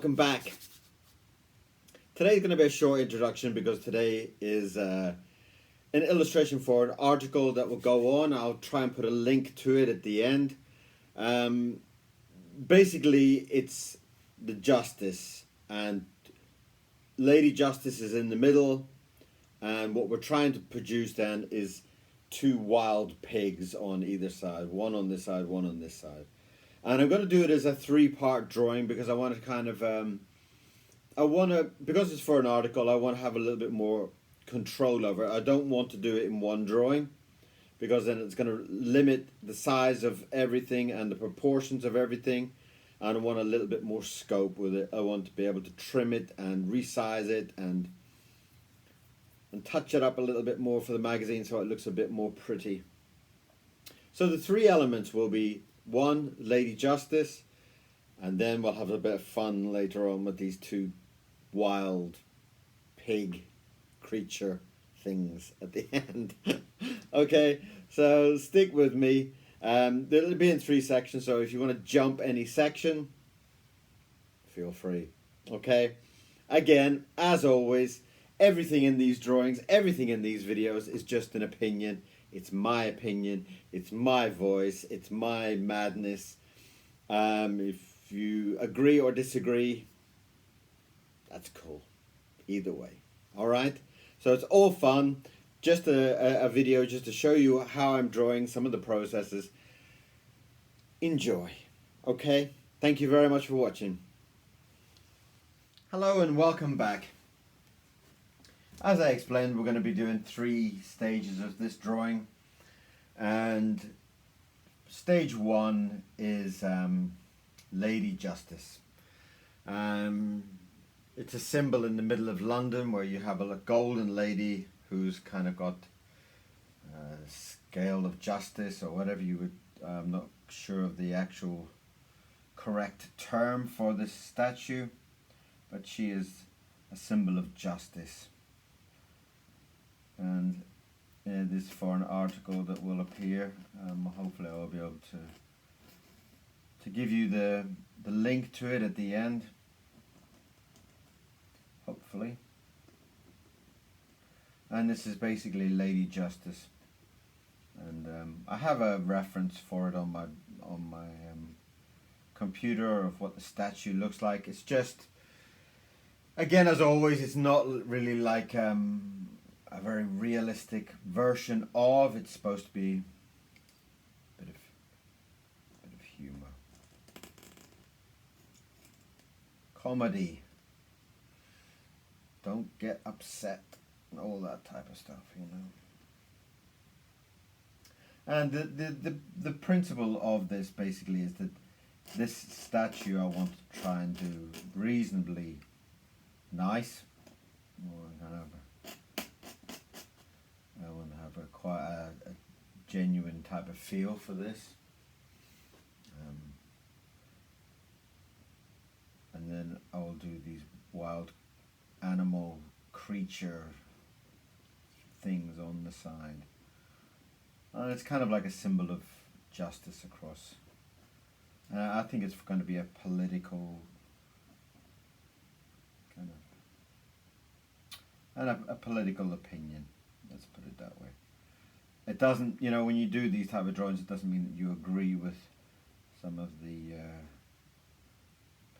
welcome back. Today's going to be a short introduction because today is an illustration for an article that will go on. I'll try and put a link to it at the end. Basically, it's the justice, and Lady Justice is in the middle, and what we're trying to produce then is two wild pigs on either side, one on this side, one on this side. And I'm going to do it as a three-part drawing because I want to kind of, because it's for an article, I want to have a little bit more control over it. I don't want to do it in one drawing because then it's going to limit the size of everything and the proportions of everything. And I want a little bit more scope with it. I want to be able to trim it and resize it and touch it up a little bit more for the magazine so it looks a bit more pretty. So the three elements will be: one, Lady Justice, and then we'll have a bit of fun later on with these two wild pig creature things at the end. Okay, so stick with me. It'll be in three sections, so if you want to jump any section, feel free. Okay, again, as always, everything in these drawings, everything in these videos is just an opinion. It's my opinion, it's my voice, it's my madness. If you agree or disagree, that's cool. Either way. Alright? So it's all fun. Just a video just to show you how I'm drawing, some of the processes. Enjoy. Okay? Thank you very much for watching. Hello and welcome back. As I explained, we're going to be doing three stages of this drawing, and stage one is Lady Justice. It's a symbol in the middle of London where you have a golden lady who's kind of got a scale of justice or whatever you would, I'm not sure of the actual correct term for this statue, but she is a symbol of justice. And this is for an article that will appear. Hopefully I'll be able to give you the link to it at the end. Hopefully. And this is basically Lady Justice. And I have a reference for it on my computer of what the statue looks like. It's just, again, as always, it's not really like a very realistic version of. It's supposed to be a bit of humor, comedy, don't get upset, and all that type of stuff, you know. And the principle of this basically is that this statue I want to try and do reasonably nice, or kind of I want to have quite a genuine type of feel for this. And then I will do these wild animal creature things on the side. And it's kind of like a symbol of justice across. I think it's going to be a political kind of, and a political opinion. Let's put it that way. It doesn't, you know, when you do these type of drawings, it doesn't mean that you agree with some of the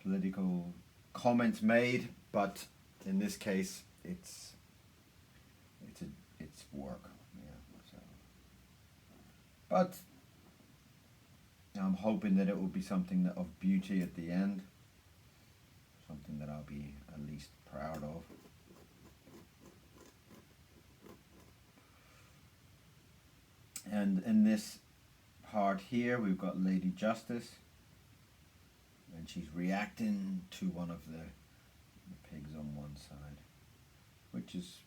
political comments made, but in this case, it's work. Yeah. So, but I'm hoping that it will be something that of beauty at the end, something that I'll be at least proud of. And in this part here, we've got Lady Justice, and she's reacting to one of the pigs on one side, which is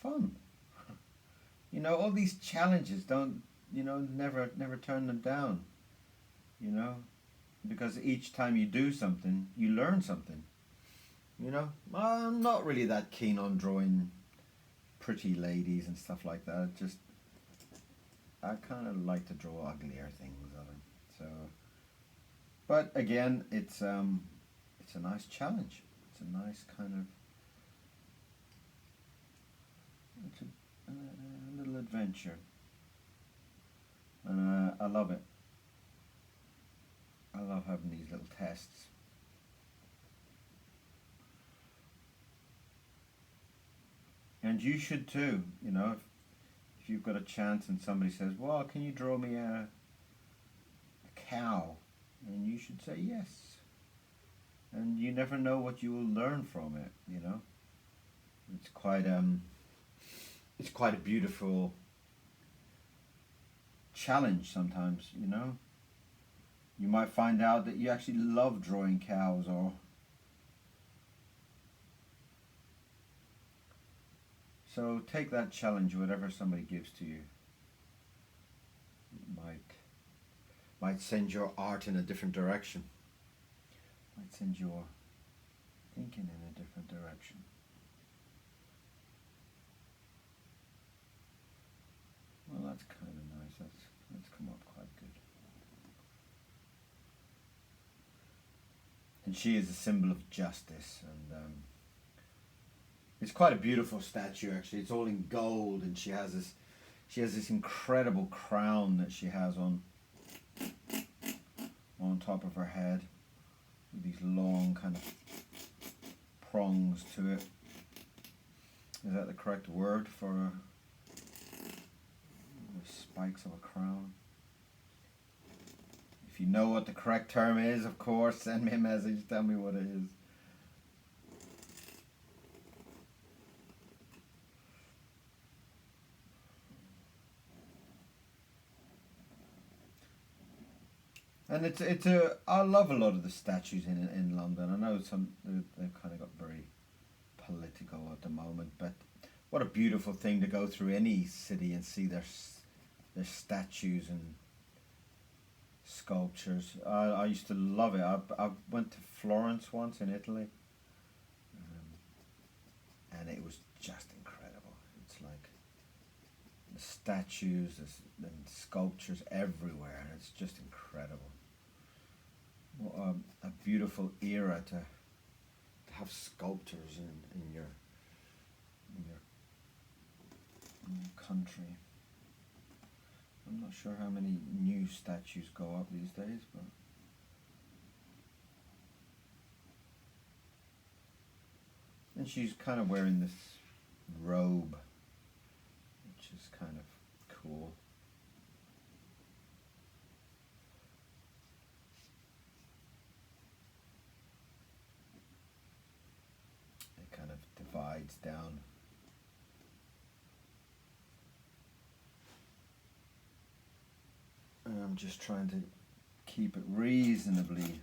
fun. You know, all these challenges, don't, you know, never turn them down, you know, because each time you do something, you learn something, you know. I'm not really that keen on drawing pretty ladies and stuff like that. I kind of like to draw uglier things of it. So But again, it's a nice challenge. It's a nice kind of, it's a little adventure, and I love it. I love having these little tests. And you should too, you know, if you've got a chance and somebody says, well, can you draw me a cow? And you should say yes. And you never know what you will learn from it, you know. It's quite a beautiful challenge sometimes, you know. You might find out that you actually love drawing cows, or so take that challenge, whatever somebody gives to you. It might send your art in a different direction. Might send your thinking in a different direction. Well, that's kind of nice. That's come up quite good. And she is a symbol of justice, and it's quite a beautiful statue actually. It's all in gold, and she has this incredible crown that she has on top of her head, with these long kind of prongs to it. Is that the correct word for the spikes of a crown? If you know what the correct term is, of course, send me a message, tell me what it is. And I love a lot of the statues in London. I know they've kind of got very political at the moment, but what a beautiful thing to go through any city and see their statues and sculptures. I used to love it. I went to Florence once in Italy, and it was just incredible. It's like the statues and sculptures everywhere, and it's just incredible. What a beautiful era to have sculptors in your country. I'm not sure how many new statues go up these days, but and she's kind of wearing this robe, which is kind of cool. It kind of divides down. And I'm just trying to keep it reasonably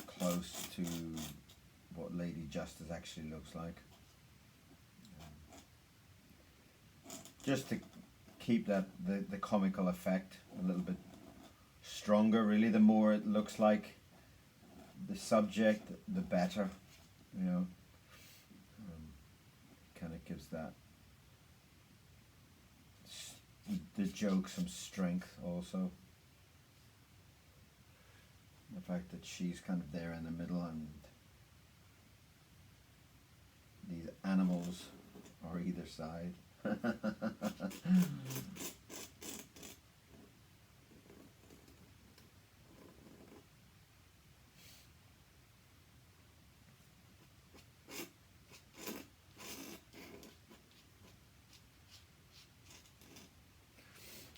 close to what Lady Justice actually looks like. Just to keep the comical effect a little bit stronger, really. The more it looks like the subject, the better, you know. Kind of gives the joke some strength also. The fact that she's kind of there in the middle and these animals are either side.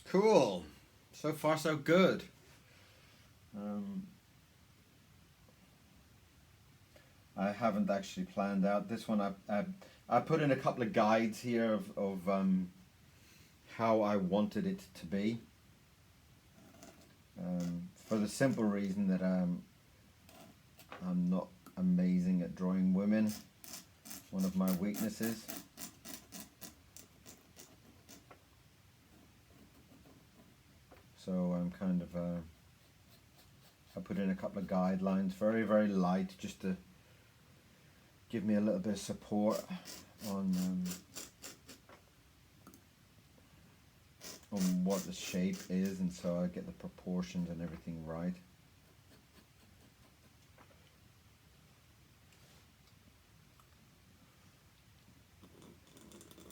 Cool. So far so good. I haven't actually planned out this one. I put in a couple of guides here of how I wanted it to be. For the simple reason that I'm not amazing at drawing women. One of my weaknesses. So I'm kind of I put in a couple of guidelines, very, very light, just to give me a little bit of support on what the shape is, and so I get the proportions and everything right.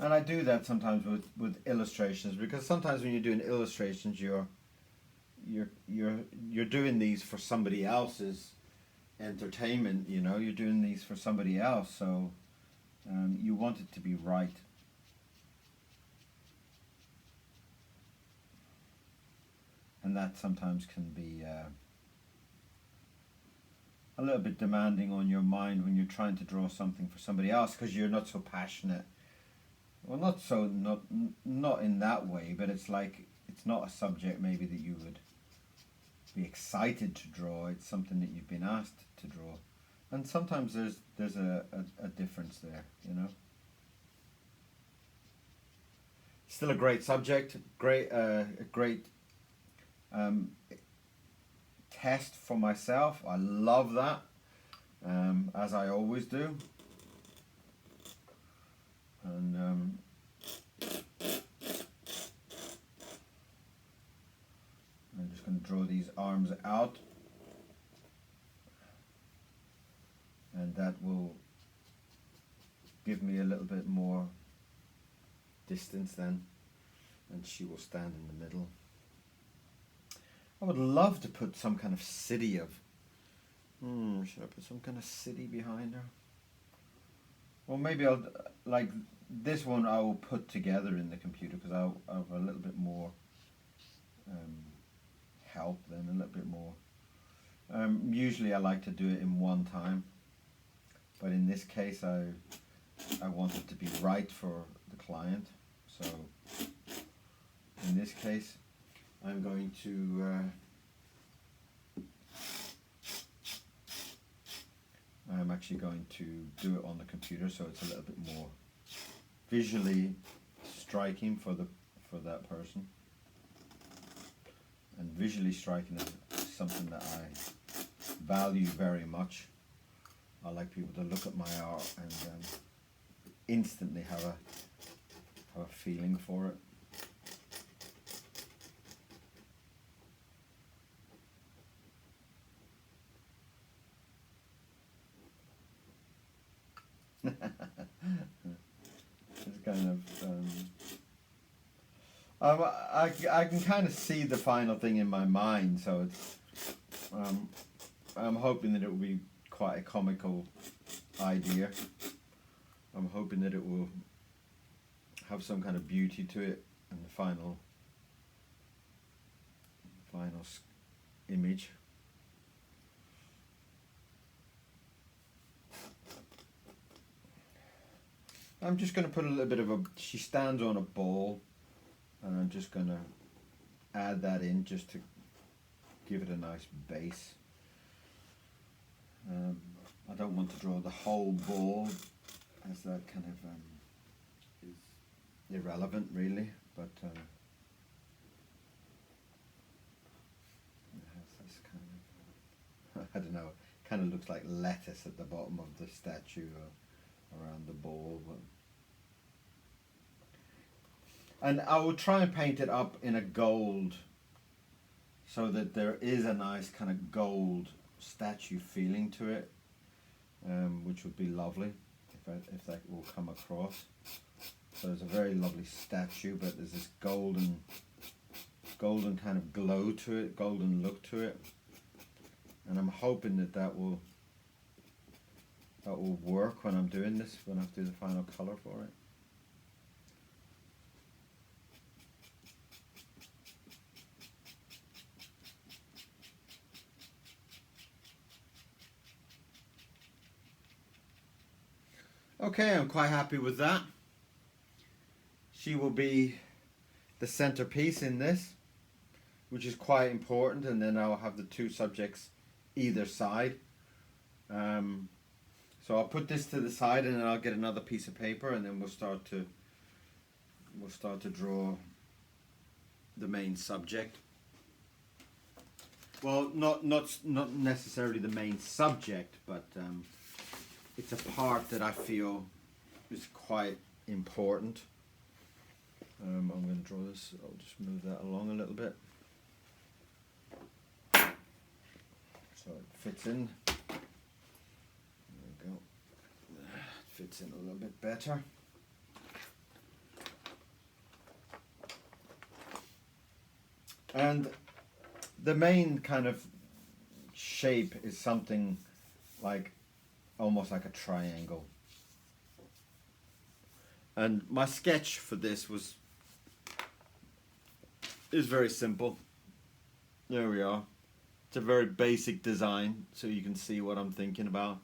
And I do that sometimes with illustrations, because sometimes when you're doing illustrations, you're doing these for somebody else's entertainment. You know, you're doing these for somebody else, so you want it to be right. And that sometimes can be a little bit demanding on your mind when you're trying to draw something for somebody else, because you're not so passionate. Well, not in that way, but it's like it's not a subject maybe that you would be excited to draw. It's something that you've been asked to draw, and sometimes there's a difference there, you know. Still a great subject, a great test for myself. I love that, as I always do. And I'm just going to draw these arms out, and that will give me a little bit more distance then, and she will stand in the middle. I would love to put some kind of city of, should I put some kind of city behind her? Well, maybe I'll, like this one I will put together in the computer, because I'll have a little bit more help then, a little bit more. Usually I like to do it in one time, but in this case I want it to be right for the client. So in this case I'm going to I'm actually going to do it on the computer, so it's a little bit more visually striking for that person. And visually striking is something that I value very much. I like people to look at my art and instantly have a feeling for it. It's kind of I can kind of see the final thing in my mind, so it's I'm hoping that it will be quite a comical idea. I'm hoping that it will have some kind of beauty to it in the final image. I'm just going to put a little bit of she stands on a ball, and I'm just going to add that in just to give it a nice base. I don't want to draw the whole ball, as that kind of is irrelevant really, but it has this kind of, I don't know, kind of looks like lettuce at the bottom of the statue around the ball. And I will try and paint it up in a gold, so that there is a nice kind of gold statue feeling to it, which would be lovely if that will come across. So it's a very lovely statue, but there's this golden kind of glow to it, golden look to it, and I'm hoping that will work when I'm doing this, when I do the final color for it. Okay, I'm quite happy with that. She will be the centerpiece in this, which is quite important, and then I'll have the two subjects either side. So I'll put this to the side, and then I'll get another piece of paper, and then we'll start to draw the main subject. Well, not necessarily the main subject, but it's a part that I feel is quite important. I'm going to draw this. I'll just move that along a little bit so it fits in. There we go. It fits in a little bit better. And the main kind of shape is something like almost like a triangle. And my sketch for this is very simple. There we are. It's a very basic design, so you can see what I'm thinking about.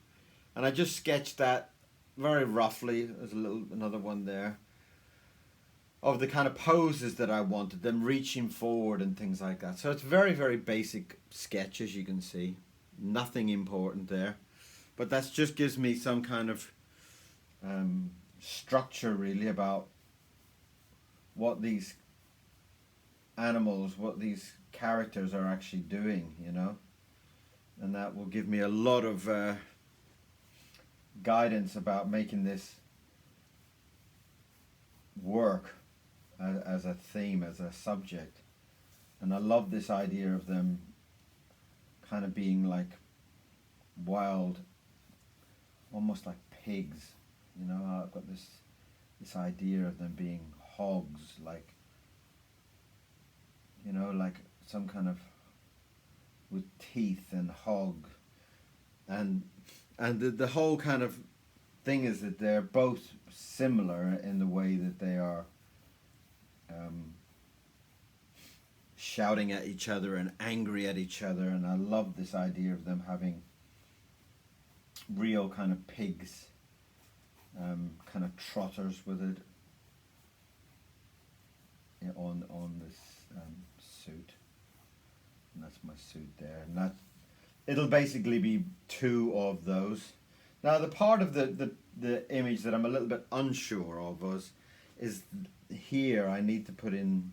And I just sketched that very roughly. There's another one there of the kind of poses that I wanted, them reaching forward and things like that. So it's very, very basic sketch, as you can see. Nothing important there. But that just gives me some kind of structure, really, about what these animals, what these characters are actually doing, you know. And that will give me a lot of guidance about making this work as a theme, as a subject. And I love this idea of them kind of being like wild, almost like pigs, you know. I've got this idea of them being hogs, like, you know, like some kind of with teeth and hog, and the whole kind of thing is that they're both similar in the way that they are shouting at each other and angry at each other. And I love this idea of them having real kind of pigs, kind of trotters with it on this suit. And that's my suit there, and that it'll basically be two of those. Now the part of the image that I'm a little bit unsure of is here. I need to put in,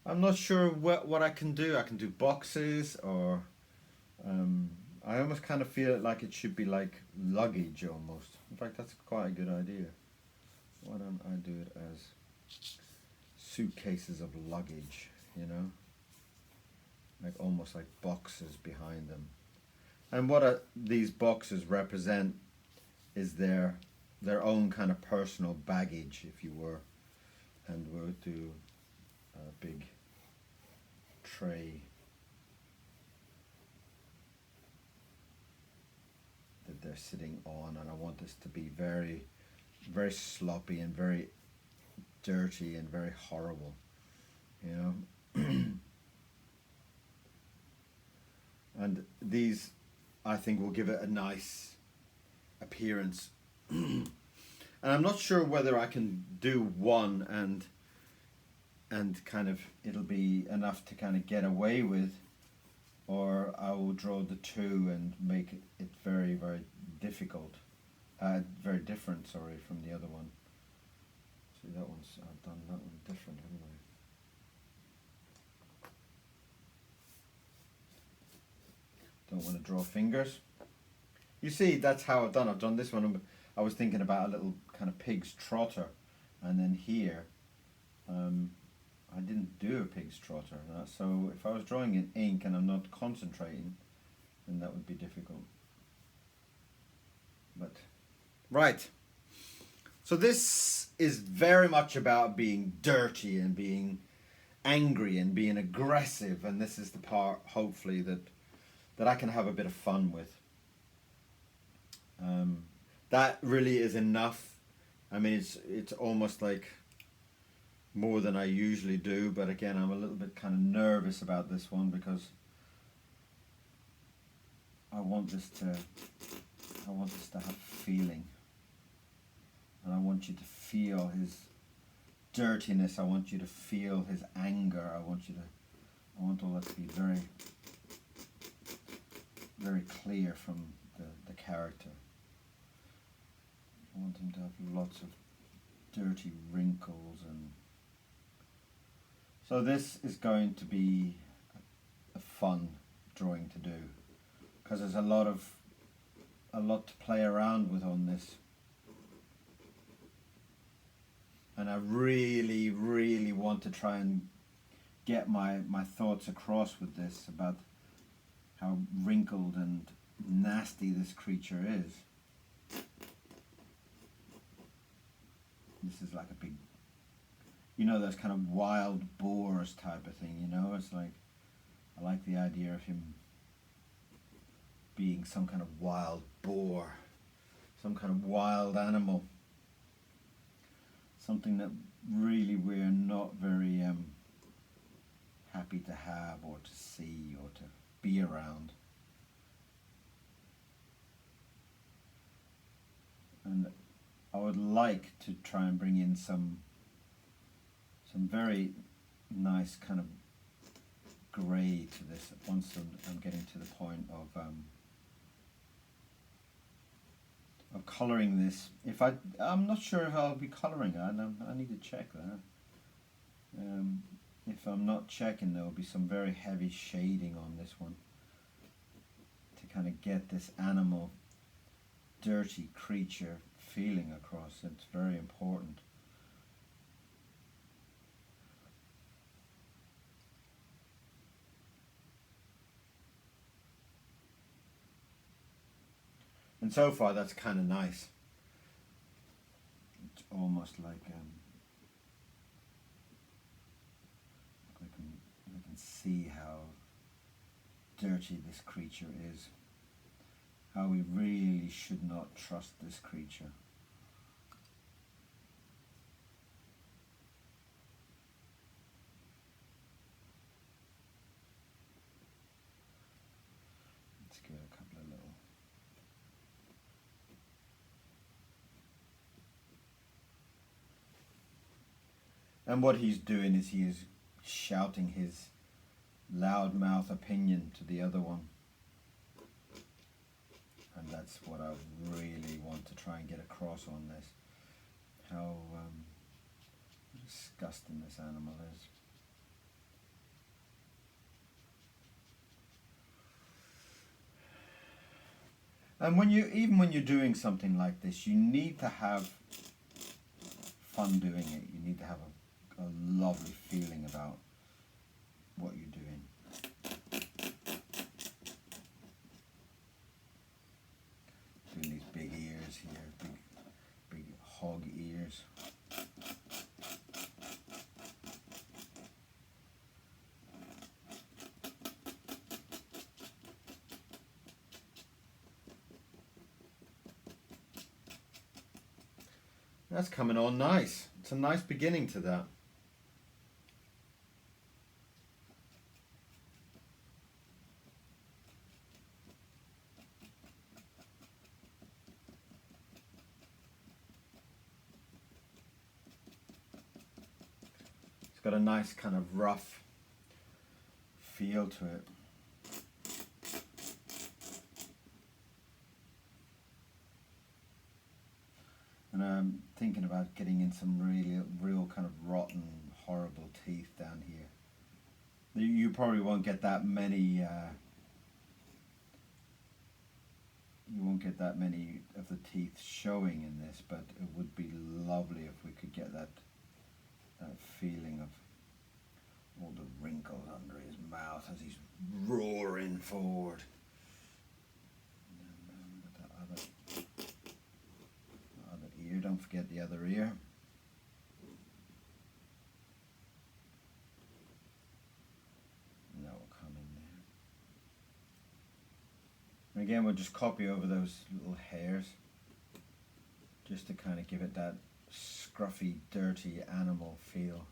I'm not sure what I can do. I can do boxes, or I almost kind of feel it like it should be like luggage almost. In fact, that's quite a good idea. Why don't I do it as suitcases of luggage, you know? Like almost like boxes behind them. And what these boxes represent is their own kind of personal baggage, if you were. And we'll do a big tray that they're sitting on, and I want this to be very, very sloppy and very dirty and very horrible, you know. And these, I think, will give it a nice appearance. And I'm not sure whether I can do one and kind of it'll be enough to kind of get away with, or I will draw the two and make it very, very difficult, very different, sorry, from the other one. See, that one's, I've done that one different, haven't I? Don't want to draw fingers. You see, that's how I've done this one. I was thinking about a little kind of pig's trotter, and then here I didn't do a pig's trotter. So if I was drawing in ink and I'm not concentrating, then that would be difficult. But right, so this is very much about being dirty and being angry and being aggressive, and this is the part, hopefully, that I can have a bit of fun with. That really is enough. I mean, it's almost like more than I usually do, but again, I'm a little bit kind of nervous about this one because I want this to have feeling, and I want you to feel his dirtiness. I want you to feel his anger. I want all that to be very, very clear from the character. I want him to have lots of dirty wrinkles, and so this is going to be a fun drawing to do because there's a lot to play around with on this, and I really, really want to try and get my thoughts across with this about how wrinkled and nasty this creature is. This is like a big you know, those kind of wild boars type of thing, you know. It's like, I like the idea of him being some kind of wild boar, some kind of wild animal, something that really we're not very happy to have or to see or to be around. And I would like to try and bring in some very nice kind of grey to this once I'm getting to the point of colouring this. I'm not sure if I'll be colouring it. I need to check that. If I'm not checking, there will be some very heavy shading on this one to kind of get this animal, dirty creature feeling across. It's very important. And so far that's kind of nice. It's almost like I can see how dirty this creature is. How we really should not trust this creature. Let's give it a couple of little. And what he's doing is he is shouting his loudmouth opinion to the other one. And that's what I really want to try and get across on this. How disgusting this animal is. And even when you're doing something like this, you need to have fun doing it. You need to have a lovely feeling about what you're doing. Doing these big ears here, big hog ears. That's coming on nice. It's a nice beginning to that. It's got a nice kind of rough feel to it. And I'm thinking about getting in some real kind of rotten, horrible teeth down here. You probably won't get that many. You won't get that many of the teeth showing in this, but it would be lovely if we could get that feeling of all the wrinkles under his mouth as he's roaring forward. Ear, don't forget the other ear. And that will come in there. And again, we'll just copy over those little hairs just to kind of give it that scruffy, dirty animal feel,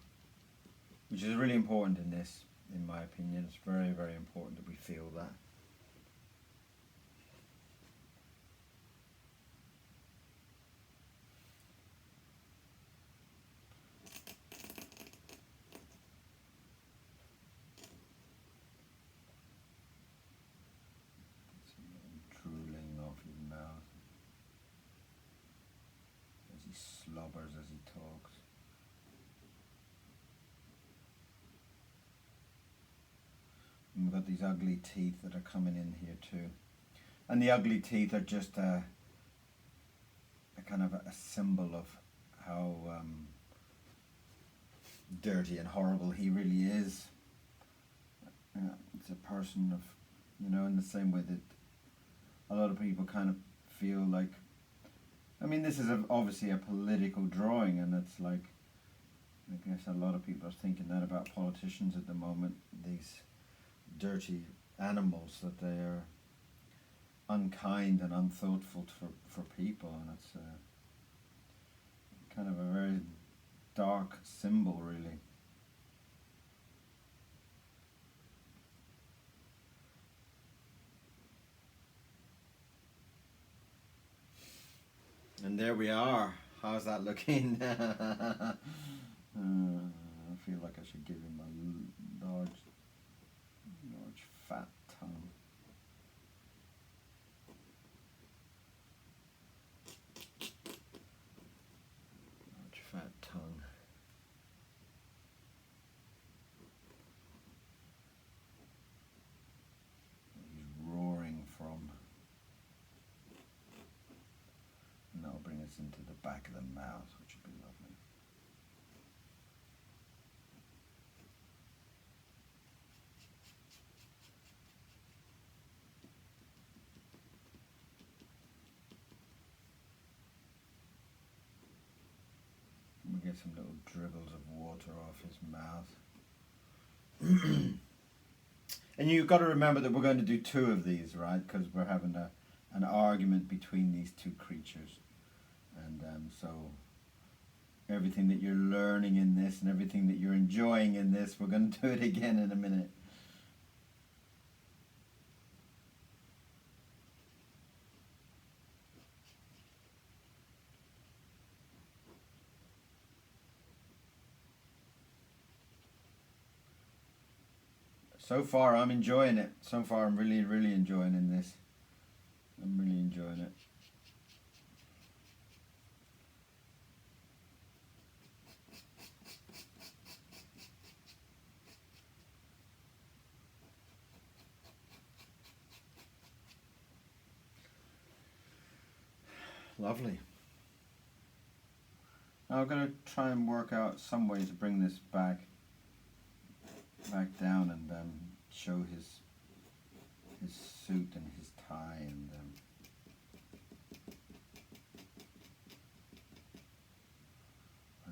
which is really important in this, in my opinion. It's very, very important that we feel that. Slobbers as he talks. And we've got these ugly teeth that are coming in here too. And the ugly teeth are just a kind of a symbol of how dirty and horrible he really is. It's a person of, you know, in the same way that a lot of people kind of feel like, I mean, this is obviously a political drawing, and it's like, I guess a lot of people are thinking that about politicians at the moment, these dirty animals, that they are unkind and unthoughtful for people, and it's kind of a very dark symbol, really. And there we are. How's that looking? I feel like I should give him a large fat tongue. Large fat tongue. He's roaring from. And that'll bring us into the back of the mouth, which would be lovely. We get some little dribbles of water off his mouth. And you've got to remember that we're going to do 2 of these, right? Because we're having an argument between these 2 creatures. And so everything that you're learning in this and everything that you're enjoying in this, we're going to do it again in a minute. So far I'm enjoying it. So far I'm really, really enjoying in this. I'm really enjoying it. Lovely. Now I'm going to try and work out some way to bring this back down and show his suit and his tie, and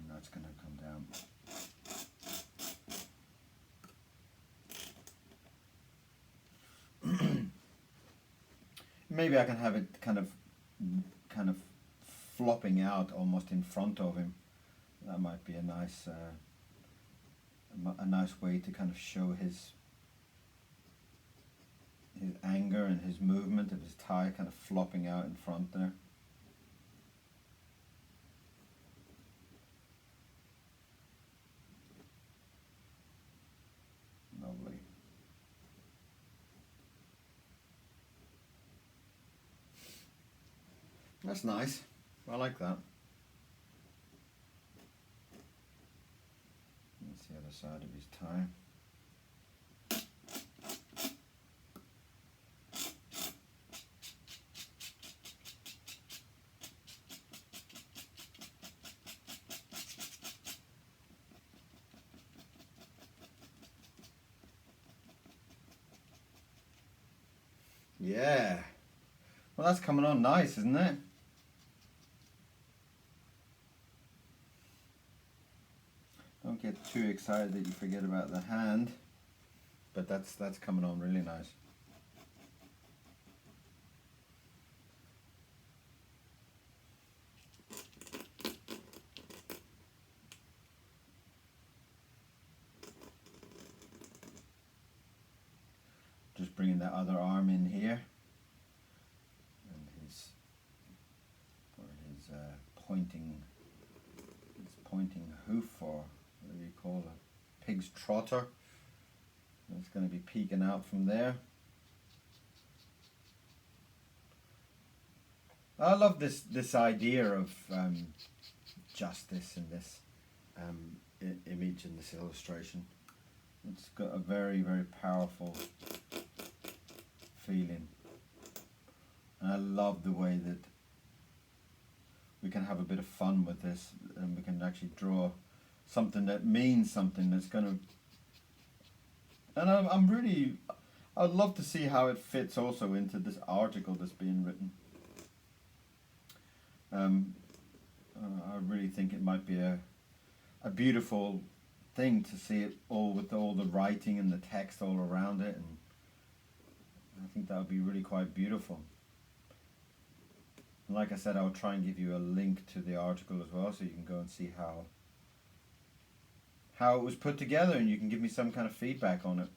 that's going to come down. Maybe I can have it kind of flopping out almost in front of him. That might be a nice way to kind of show his anger and his movement of his tie kind of flopping out in front there. Lovely. That's nice. I like that. That's the other side of his tie. Yeah. Well, that's coming on nice, isn't it? Don't get too excited that you forget about the hand, but that's coming on really nice. Just bringing that other arm in here, and his pointing hoof, or what do you call it? Pig's trotter. It's going to be peeking out from there. I love this idea of justice in this image, in this illustration. It's got a very, very powerful feeling. And I love the way that we can have a bit of fun with this, and we can actually draw something that means something, that's going to... And I'd love to see how it fits also into this article that's being written. I really think it might be a a beautiful thing to see it all with all the writing and the text all around it, and I think that would be really quite beautiful. And like I said, I'll try and give you a link to the article as well, so you can go and see how it was put together, and you can give me some kind of feedback on it.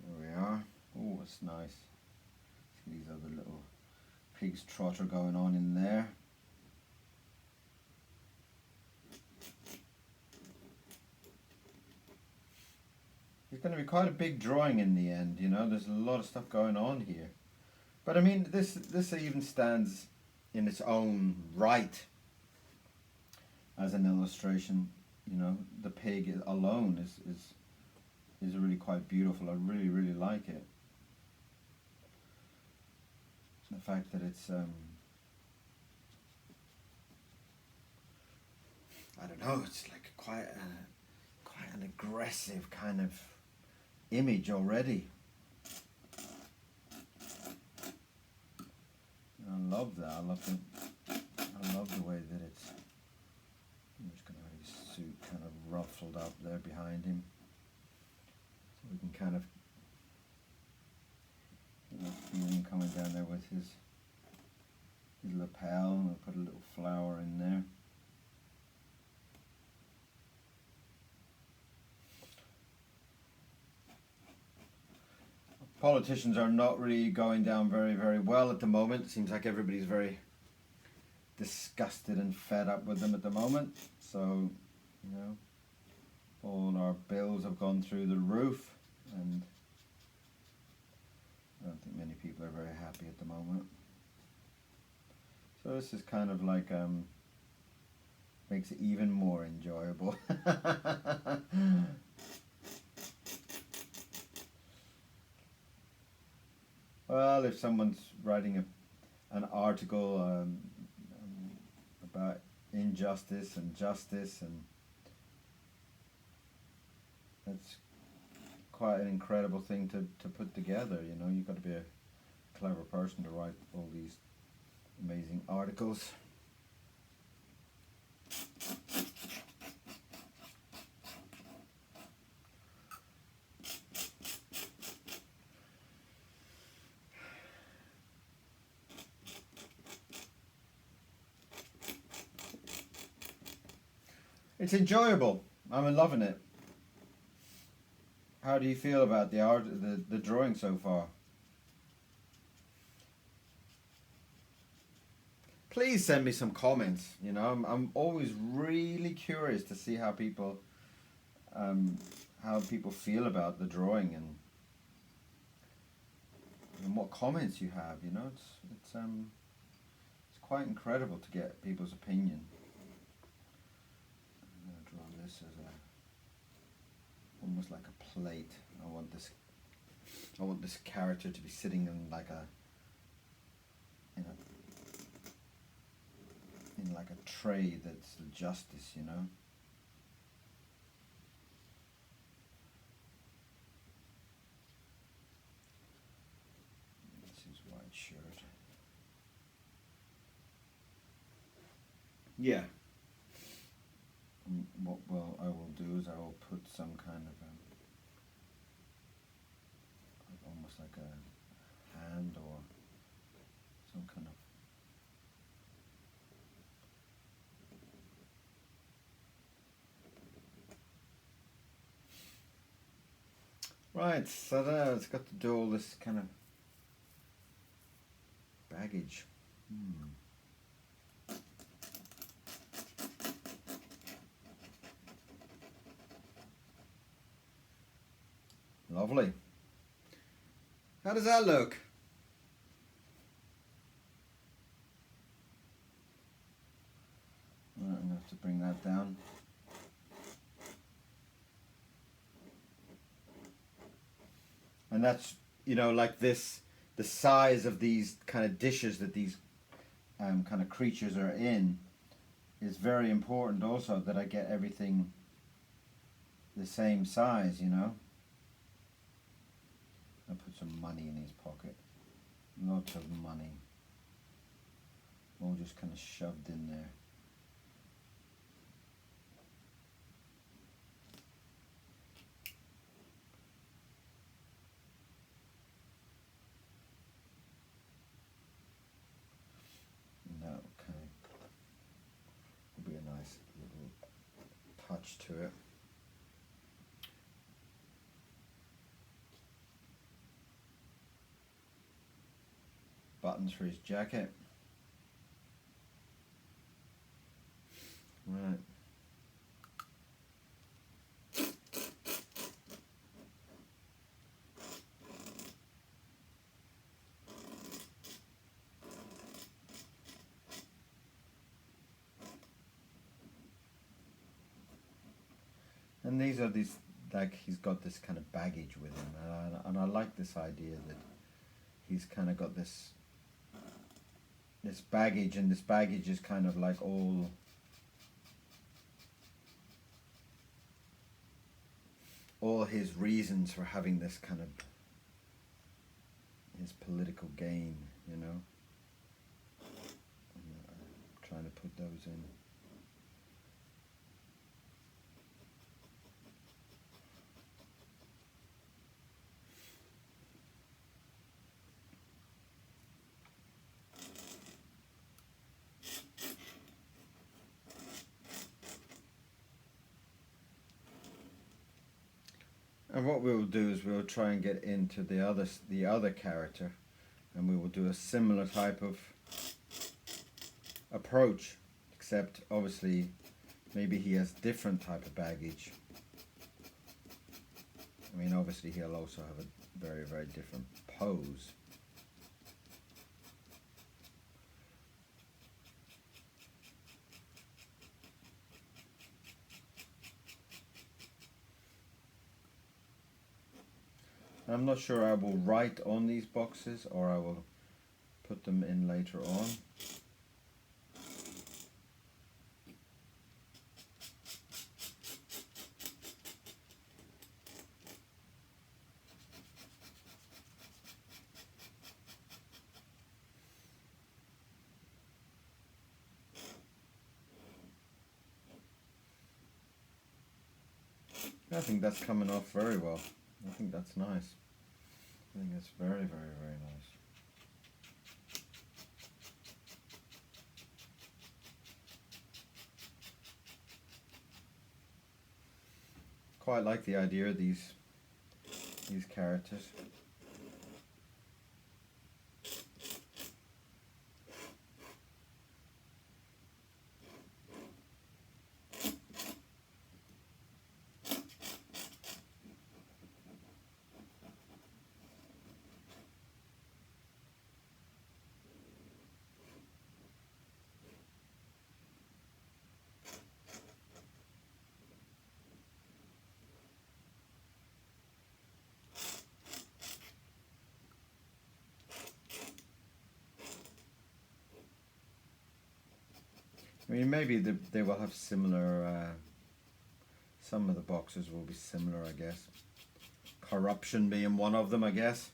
There we are. Oh, it's nice. See these other little pig's trotter going on in there. It's going to be quite a big drawing in the end, you know. There's a lot of stuff going on here. But I mean, this even stands in its own right as an illustration. You know, the pig alone is really quite beautiful. I really, really like it. The fact that it's I don't know, it's like quite an aggressive kind of image already. I love that. I love the way that it's. I'm just going to have his suit kind of ruffled up there behind him, so we can kind of feel him coming down there with his lapel, and I'll put a little flower in there. Politicians are not really going down very, very well at the moment. It seems like everybody's very disgusted and fed up with them at the moment. So, you know, all our bills have gone through the roof, and I don't think many people are very happy at the moment. So this is kind of like makes it even more enjoyable. Well, if someone's writing an article about injustice and justice, and that's quite an incredible thing to put together. You know, you've got to be a clever person to write all these amazing articles. It's enjoyable. I'm loving it. How do you feel about the art, the drawing so far? Please send me some comments. You know, I'm always really curious to see how people feel about the drawing, and what comments you have. You know, it's quite incredible to get people's opinion. I'm going to draw this as almost like a plate. I want this character to be sitting in like a tray that's the justice, you know. This is white shirt. Yeah. What I will do is I will put some kind of almost like a hand or some kind of right, so there, it's got to do all this kind of baggage. Lovely. How does that look? Right, I'm going to have to bring that down. And that's, you know, like this, the size of these kind of dishes that these kind of creatures are in is very important also, that I get everything the same size, you know. I'll put some money in his pocket. Lots of money. All just kind of shoved in there. buttons for his jacket. Right. And these are these, like, he's got this kind of baggage with him, and I like this idea that he's kind of got this baggage, and this baggage is kind of like all his reasons for having this kind of his political gain, you know. I'm trying to put those in. And what we will do is we'll try and get into the other character, and we will do a similar type of approach, except obviously maybe he has different type of baggage. I mean, obviously he'll also have a very, very different pose. I'm not sure I will write on these boxes or I will put them in later on. I think that's coming off very well. I think that's nice. I think that's very, very, very nice. Quite like the idea of these characters. I mean, maybe they will have similar, some of the boxes will be similar, I guess. Corruption being one of them, I guess.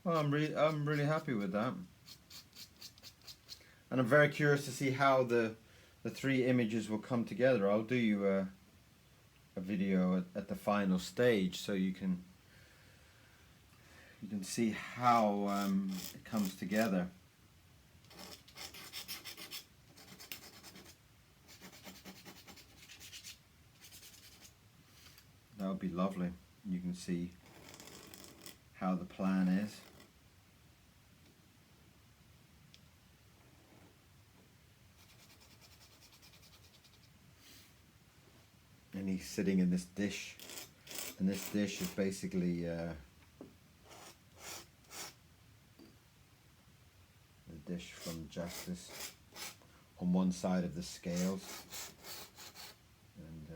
Well, I'm really happy with that, and I'm very curious to see how the three images will come together. I'll do you a video at the final stage, so you can see how it comes together. That would be lovely. You can see how the plan is. And he's sitting in this dish, and this dish is basically the dish from Justice on one side of the scales, and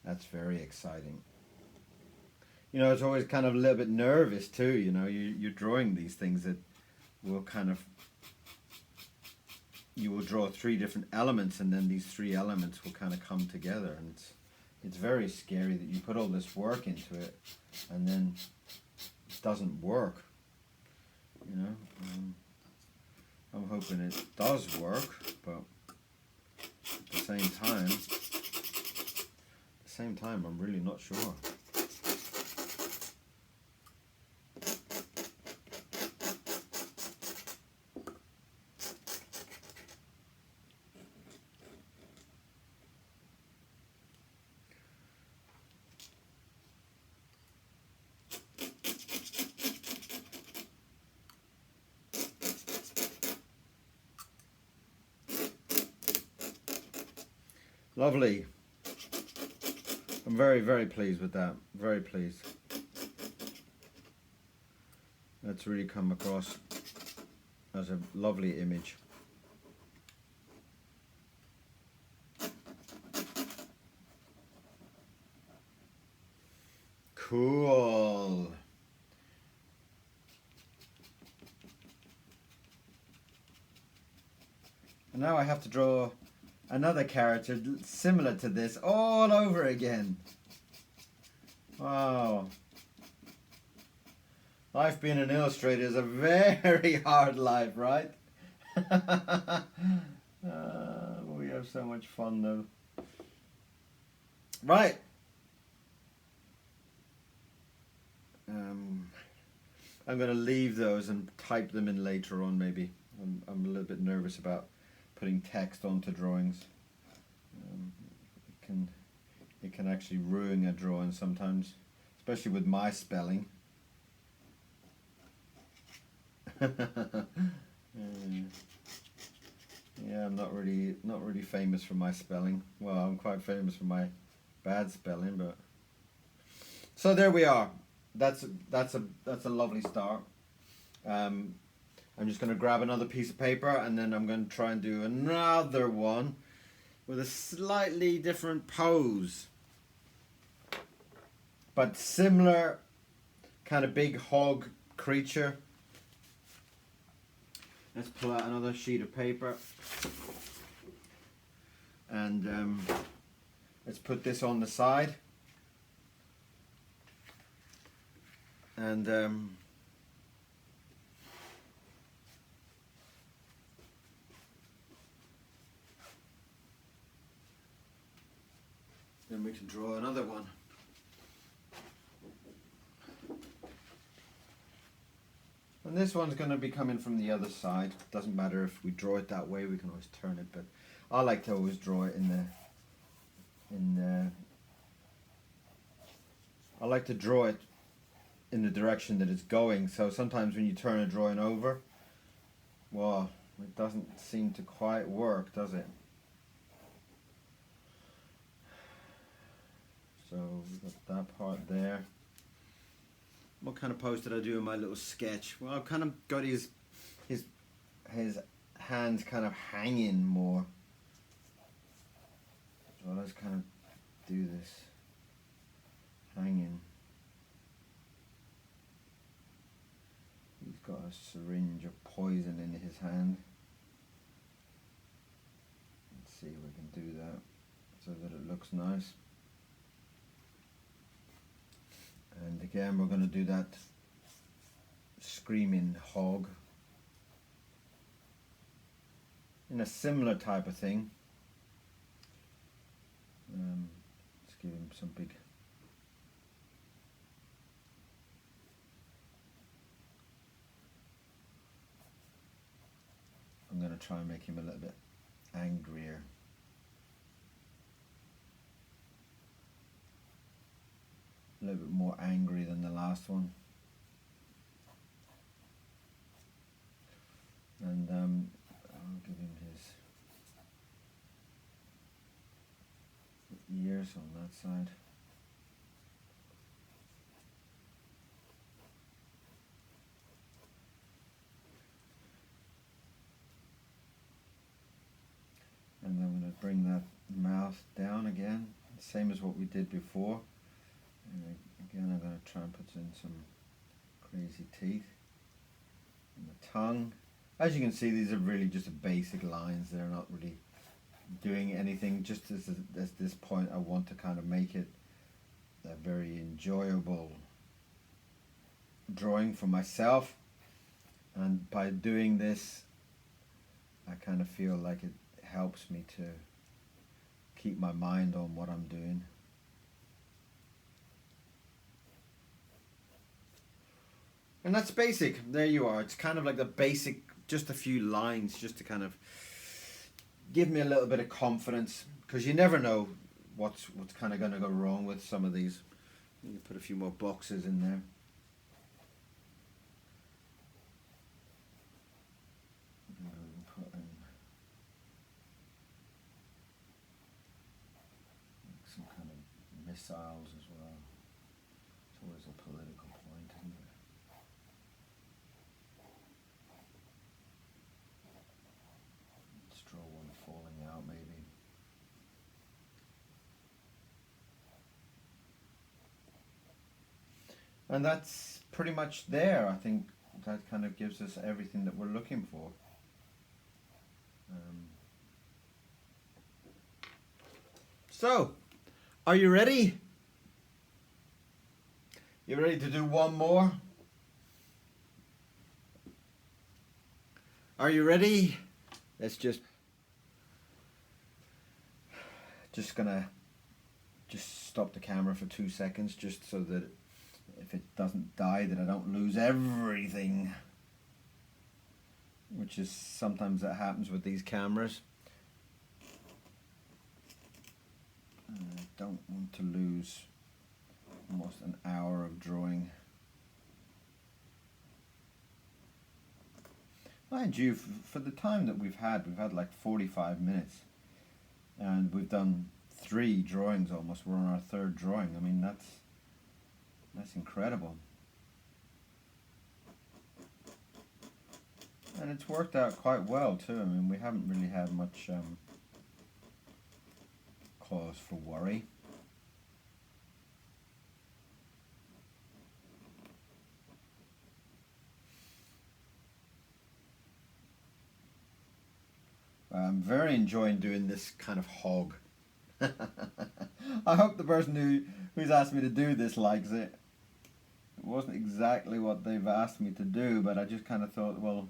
that's very exciting. You know, it's always kind of a little bit nervous too, you know, you're drawing these things that will kind of, you will draw three different elements, and then these three elements will kind of come together, and it's very scary that you put all this work into it and then it doesn't work, you know. I'm hoping it does work, but At the same time, I'm really not sure. Lovely. I'm very, very pleased with that. Very pleased. That's really come across as a lovely image. Cool. And now I have to draw another character similar to this all over again. Wow. Life being an illustrator is a very hard life, right? We have so much fun though. Right. I'm going to leave those and type them in later on maybe. I'm a little bit nervous about putting text onto drawings. It can actually ruin a drawing sometimes, especially with my spelling. Yeah, I'm not really famous for my spelling. Well, I'm quite famous for my bad spelling, but so there we are. That's a lovely start. I'm just going to grab another piece of paper and then I'm going to try and do another one with a slightly different pose, but similar kind of big hog creature. Let's pull out another sheet of paper and let's put this on the side and then we can draw another one. And this one's going to be coming from the other side. Doesn't matter if we draw it that way, we can always turn it, but I like to always draw it I like to draw it in the direction that it's going. So sometimes when you turn a drawing over, well, it doesn't seem to quite work, does it? So we've got that part there. What kind of pose did I do in my little sketch? Well, I've kind of got his hands kind of hanging more. So let's kind of do this hanging. He's got a syringe of poison in his hand. Let's see if we can do that so that it looks nice. And again, we're going to do that screaming hog in a similar type of thing. Let's give him some big. I'm going to try and make him a little bit angrier. A little bit more angry than the last one. And I'll give him his ears on that side. And then I'm going to bring that mouth down again, same as what we did before. And again, I'm going to try and put in some crazy teeth and the tongue. As you can see, these are really just basic lines. They're not really doing anything. Just as this point, I want to kind of make it a very enjoyable drawing for myself. And by doing this, I kind of feel like it helps me to keep my mind on what I'm doing. And that's basic. There you are. It's kind of like the basic, just a few lines, just to kind of give me a little bit of confidence, because you never know what's kind of going to go wrong with some of these. You put a few more boxes in there. Put in some kind of missiles as well. It's always a political point, isn't it? Let's draw one falling out, maybe. And that's pretty much there. I think that kind of gives us everything that we're looking for. So, are you ready? You ready to do one more? Are you ready? Let's just gonna stop the camera for 2 seconds, just so that if it doesn't die, that I don't lose everything, which is sometimes that happens with these cameras. I don't want to lose almost an hour of drawing. Mind you, for the time that we've had like 45 minutes, and we've done 3 drawings almost. We're on our 3rd drawing. I mean, that's incredible. And it's worked out quite well too. I mean, we haven't really had much cause for worry. I'm very enjoying doing this kind of hog. I hope the person who's asked me to do this likes it. It wasn't exactly what they've asked me to do, but I just kind of thought, well,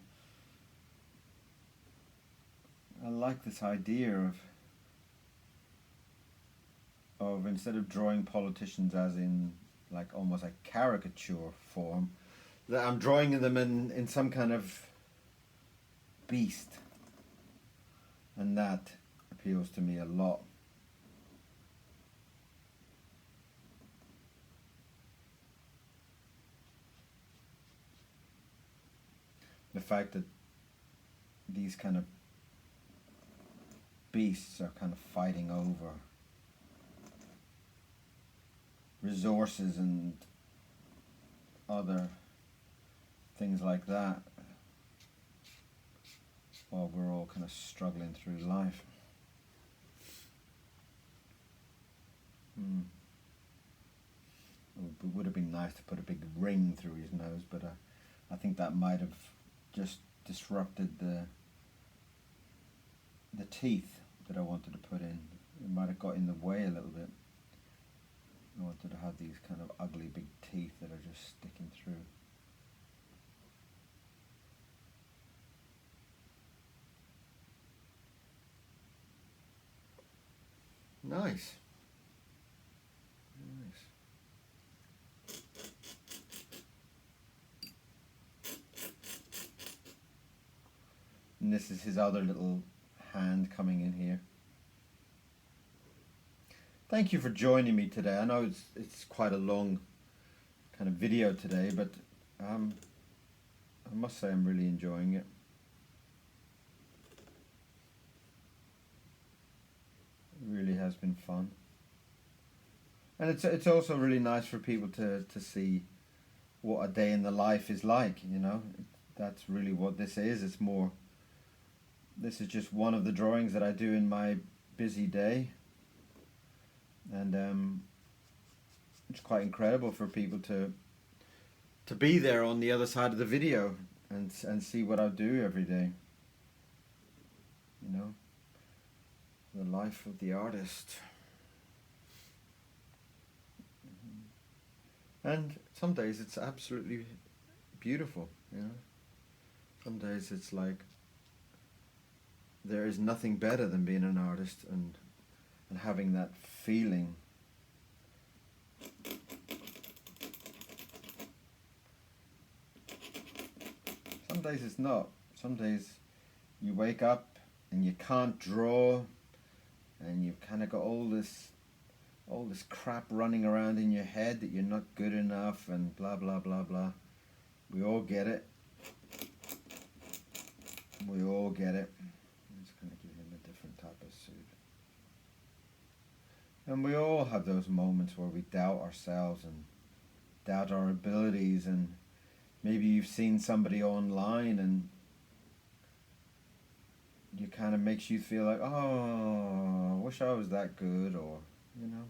I like this idea of instead of drawing politicians as in like almost a caricature form, that I'm drawing them in some kind of beast, and that appeals to me a lot. The fact that these kind of beasts are kind of fighting over resources and other things like that, while we're all kind of struggling through life. It would have been nice to put a big ring through his nose, but I think that might have just disrupted the teeth that I wanted to put in. It might have got in the way a little bit. I wanted to have these kind of ugly big teeth that are just sticking through. Nice. Nice. And this is his other little hand coming in here. Thank you for joining me today. I know it's quite a long kind of video today, but I must say I'm really enjoying it. It really has been fun. And it's also really nice for people to see what a day in the life is like, you know. That's really what this is. This is just one of the drawings that I do in my busy day. And it's quite incredible for people to be there on the other side of the video and see what I do every day. You know, the life of the artist. And some days it's absolutely beautiful, you know. Some days it's like there is nothing better than being an artist, and and having that feeling. Some days it's not. Some days you wake up and you can't draw, and you've kind of got all this crap running around in your head that you're not good enough and blah blah blah blah. We all get it. We all get it. I'm just going to give him a different type of suit. And we all have those moments where we doubt ourselves and doubt our abilities, and maybe you've seen somebody online and it kind of makes you feel like, oh, I wish I was that good, or, you know.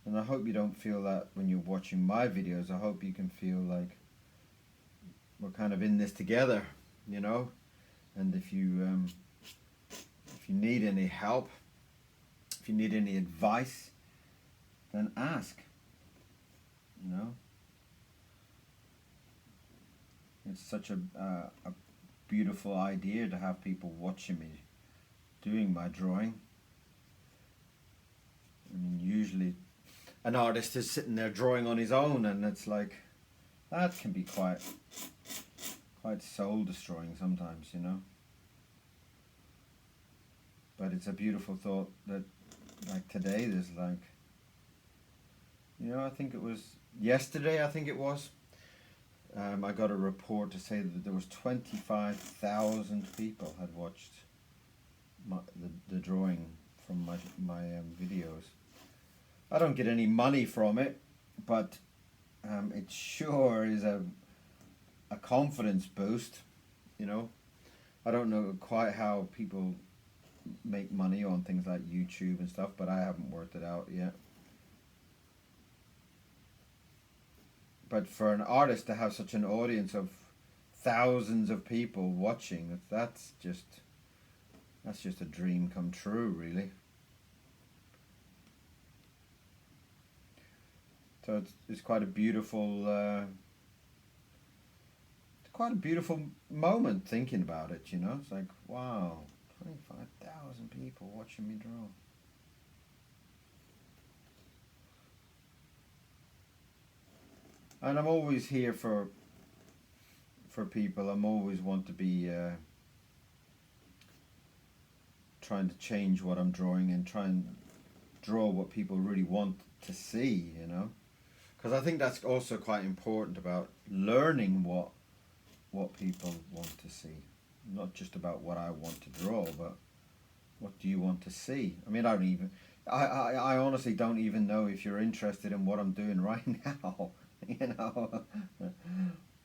And I hope you don't feel that when you're watching my videos. I hope you can feel like we're kind of in this together, you know. And if you need any help, if you need any advice, then ask, you know. It's such a beautiful idea to have people watching me doing my drawing. I mean, usually an artist is sitting there drawing on his own, and it's like, that can be quite soul destroying sometimes, you know. But it's a beautiful thought that, like, today there's like, you know, I think it was yesterday, I got a report to say that there was 25,000 people had watched the drawing from my videos. I don't get any money from it, but it sure is a confidence boost, you know. I don't know quite how people make money on things like YouTube and stuff, but I haven't worked it out yet. But for an artist to have such an audience of thousands of people watching, that's just a dream come true, really. So it's quite a beautiful moment thinking about it, you know. It's like, wow, 25,000 people watching me draw. And I'm always here for people. I'm always want to be trying to change what I'm drawing and try and draw what people really want to see, you know. Because I think that's also quite important about learning what people want to see. Not just about what I want to draw, but what do you want to see? I mean, I honestly don't even know if you're interested in what I'm doing right now. You know,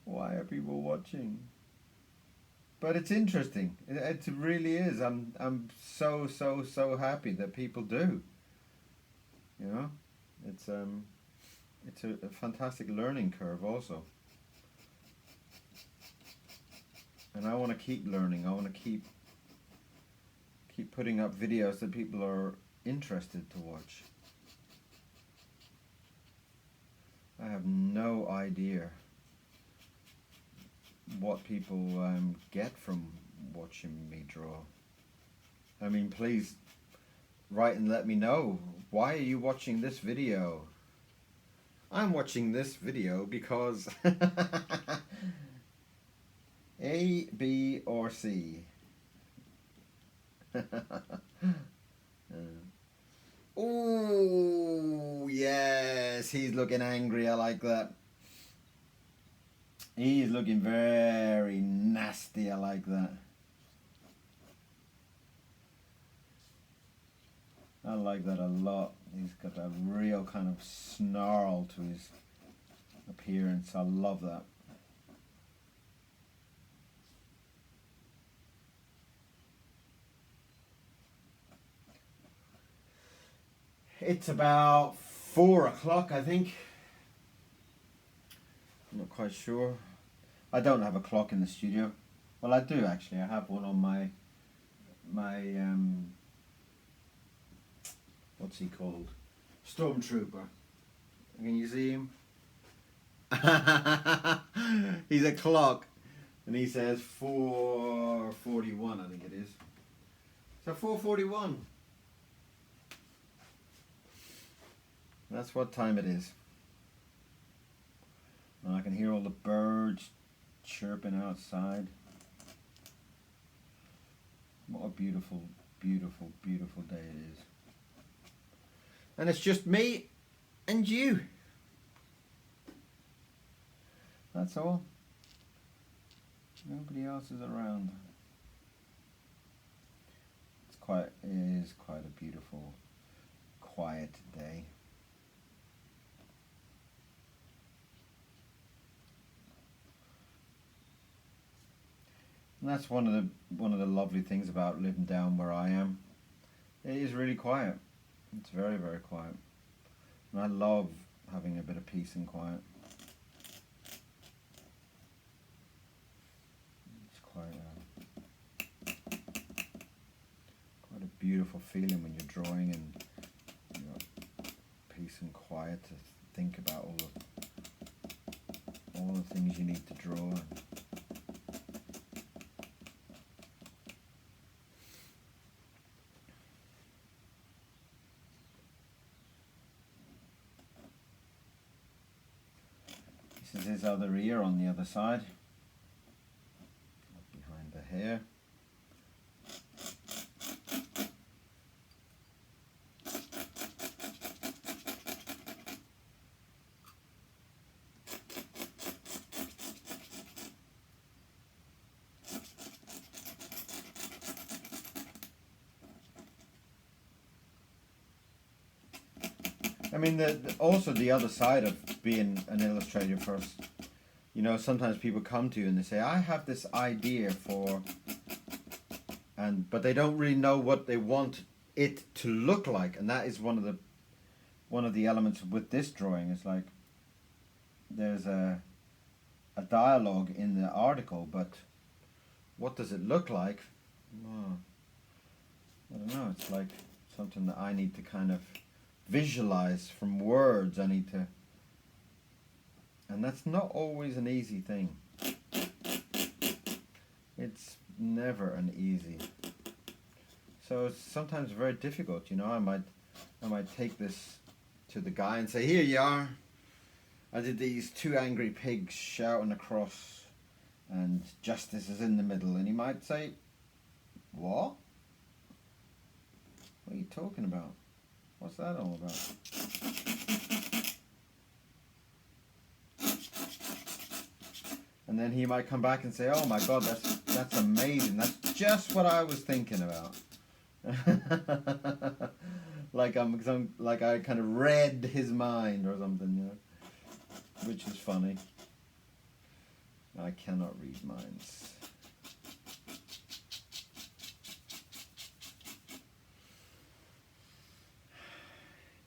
why are people watching? But it's interesting. It really is. I'm so happy that people do. You know, it's a fantastic learning curve also. And I want to keep learning. I want to keep putting up videos that people are interested to watch. I have no idea what people get from watching me draw. I mean, please write and let me know. Why are you watching this video? I'm watching this video because A, B, or C. Oh, yes, he's looking angry. I like that. He's looking very nasty. I like that. I like that a lot. He's got a real kind of snarl to his appearance. I love that. It's about 4 o'clock, I think. I'm not quite sure. I don't have a clock in the studio. Well, I do actually. I have one on my what's he called? Stormtrooper. Can you see him? He's a clock, and he says 4:41. I think it is. So 4:41. That's what time it is. And I can hear all the birds chirping outside. What a beautiful, beautiful, beautiful day it is. And it's just me and you. That's all. Nobody else is around. It is quite a beautiful, quiet day. And that's one of the lovely things about living down where I am. It is really quiet. It's very, very quiet. And I love having a bit of peace and quiet. It's quite a beautiful feeling when you're drawing and you've got peace and quiet to think about all the things you need to draw. This is his other ear on the other side, behind the hair. I mean, also the other side of being an illustrator first, you know, sometimes people come to you and they say, I have this idea for, but they don't really know what they want it to look like, and that is one of the elements with this drawing. It's like there's a dialogue in the article, but what does it look like? Oh, I don't know. It's like something that I need to kind of visualize from words. I need to, and that's not always an easy thing. It's never an easy. So it's sometimes very difficult, you know. I might take this to the guy and say, here you are. I did these two angry pigs shouting across and justice is in the middle, and he might say, what? What are you talking about? What's that all about? And then he might come back and say, oh my God, that's amazing. That's just what I was thinking about. like I kind of read his mind or something, you know, which is funny. I cannot read minds.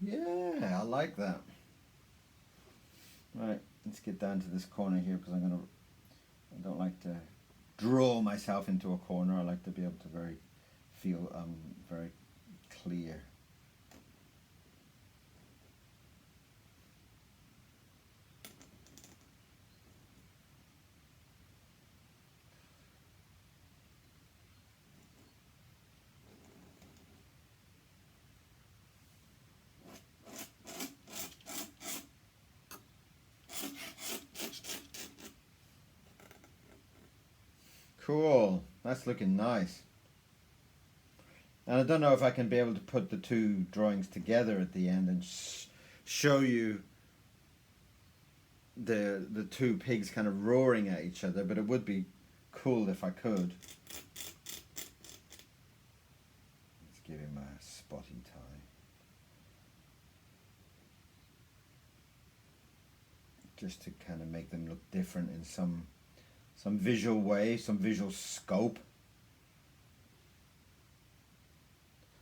Yeah, I like that. Right, let's get down to this corner here because I don't like to draw myself into a corner. I like to be able to feel very clear. Cool, that's looking nice. And I don't know if I can be able to put the two drawings together at the end and show you the two pigs kind of roaring at each other, but it would be cool if I could. Let's give him a spotty tie. Just to kind of make them look different in some visual way, some visual scope.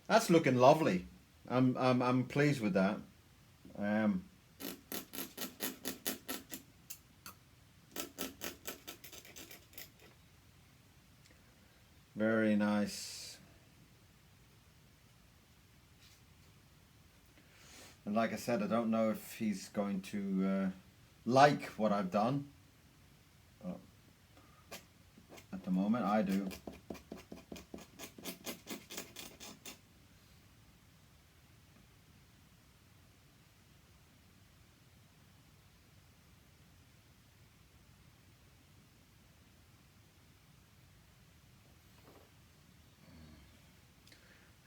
That's looking lovely. I'm pleased with that. I am. Very nice. And like I said, I don't know if he's going to like what I've done. But at the moment, I do.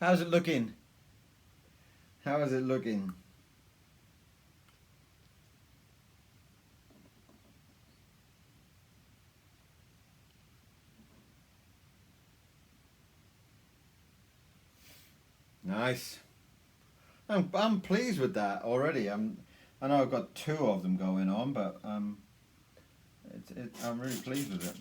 How's it looking? How is it looking? Nice. I'm pleased with that already. I know I've got 2 of them going on, but I'm really pleased with it.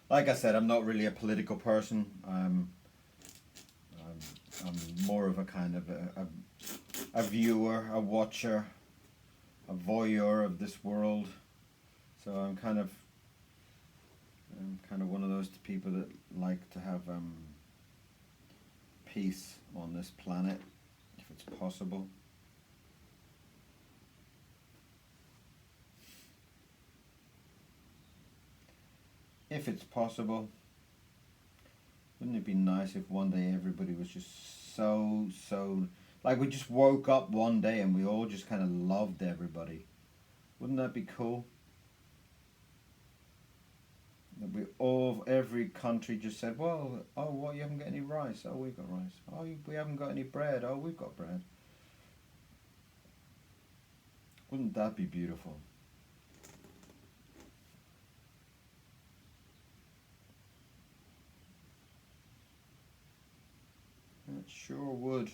Like I said, I'm not really a political person. I'm more of a kind of a viewer, a watcher, a voyeur of this world. So I'm kind of one of those people that like to have peace on this planet, if it's possible. If it's possible. Wouldn't it be nice if one day everybody was just so, like we just woke up one day and we all just kind of loved everybody. Wouldn't that be cool? That we all, every country just said, well, oh, what, you haven't got any rice? Oh, we've got rice. Oh, we haven't got any bread? Oh, we've got bread. Wouldn't that be beautiful? It sure would.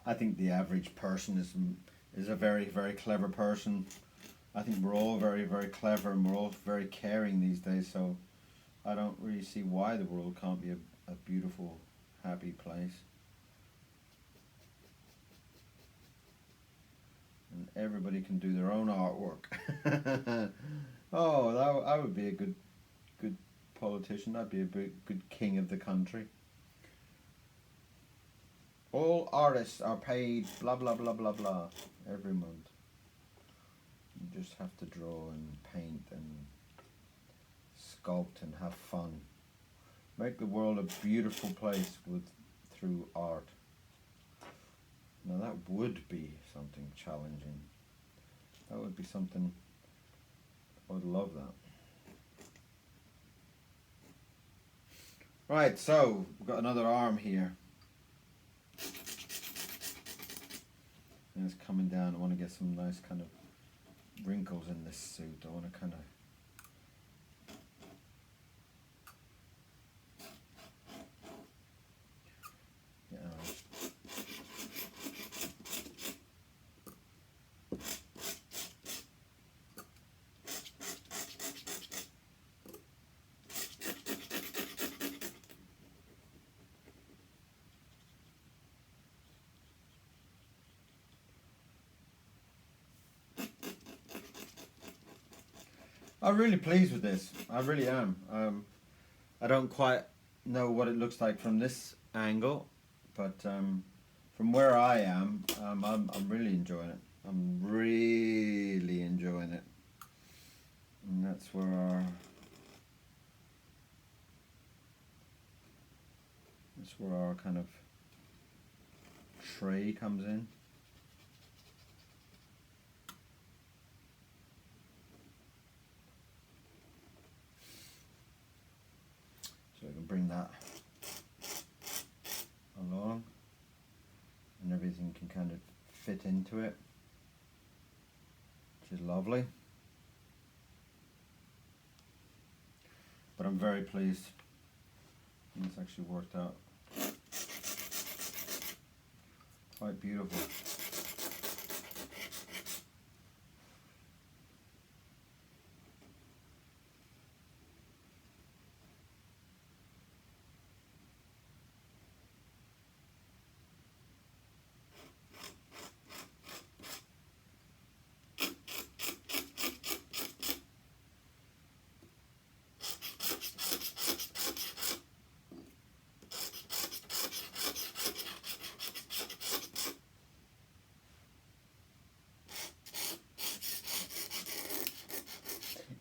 I think the average person is a very, very clever person. I think we're all very, very clever and we're all very caring these days, so I don't really see why the world can't be a beautiful, happy place. And everybody can do their own artwork. Oh, that would be a good politician. That'd be a good king of the country. All artists are paid blah blah blah blah blah every month. You just have to draw and paint and sculpt and have fun. Make the world a beautiful place through art. Now that would be something challenging. That would be something, I would love that. Right, so we've got another arm here. And it's coming down. I want to get some nice kind of wrinkles in this suit. I want to kind of I'm really pleased with this. I really am. I don't quite know what it looks like from this angle, but from where I am, I'm really enjoying it. I'm really enjoying it. And that's where our kind of tray comes in. So I can bring that along and everything can kind of fit into it, which is lovely. But I'm very pleased. And it's actually worked out quite beautiful.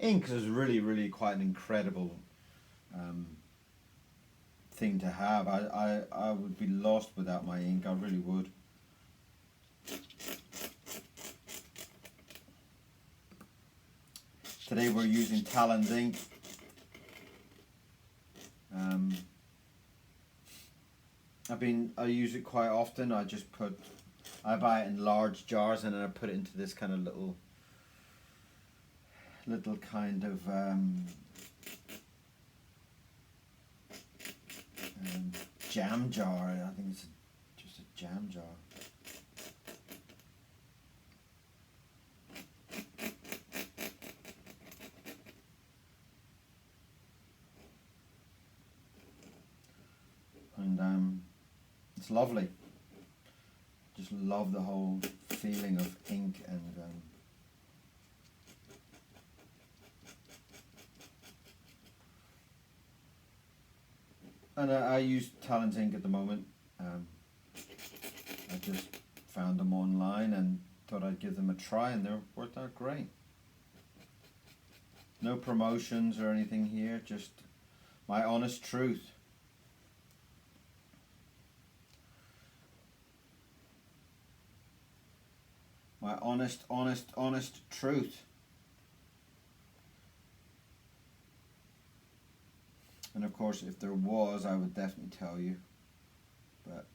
ink is really quite an incredible thing to have. I would be lost without my ink, I really would. Today we're using Talent ink. I use it quite often. I buy it in large jars and then I put it into this kind of little kind of jam jar. I think it's just a jam jar. And it's lovely. Just love the whole feeling of ink and I use Talent ink at the moment. I just found them online and thought I'd give them a try, and they're worked out great. No promotions or anything here, just my honest truth. My honest truth. And of course, if there was, I would definitely tell you. But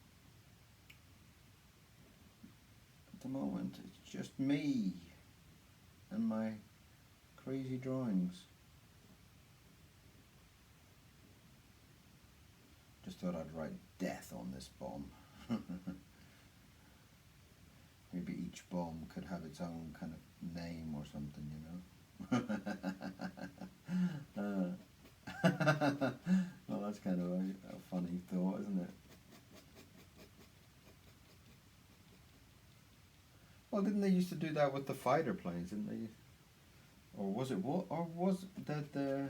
at the moment, it's just me and my crazy drawings. Just thought I'd write death on this bomb. Maybe each bomb could have its own kind of name or something, you know. Well, that's kind of a funny thought, isn't it? Well, didn't they used to do that with the fighter planes, didn't they? Or was it what? Or was that the?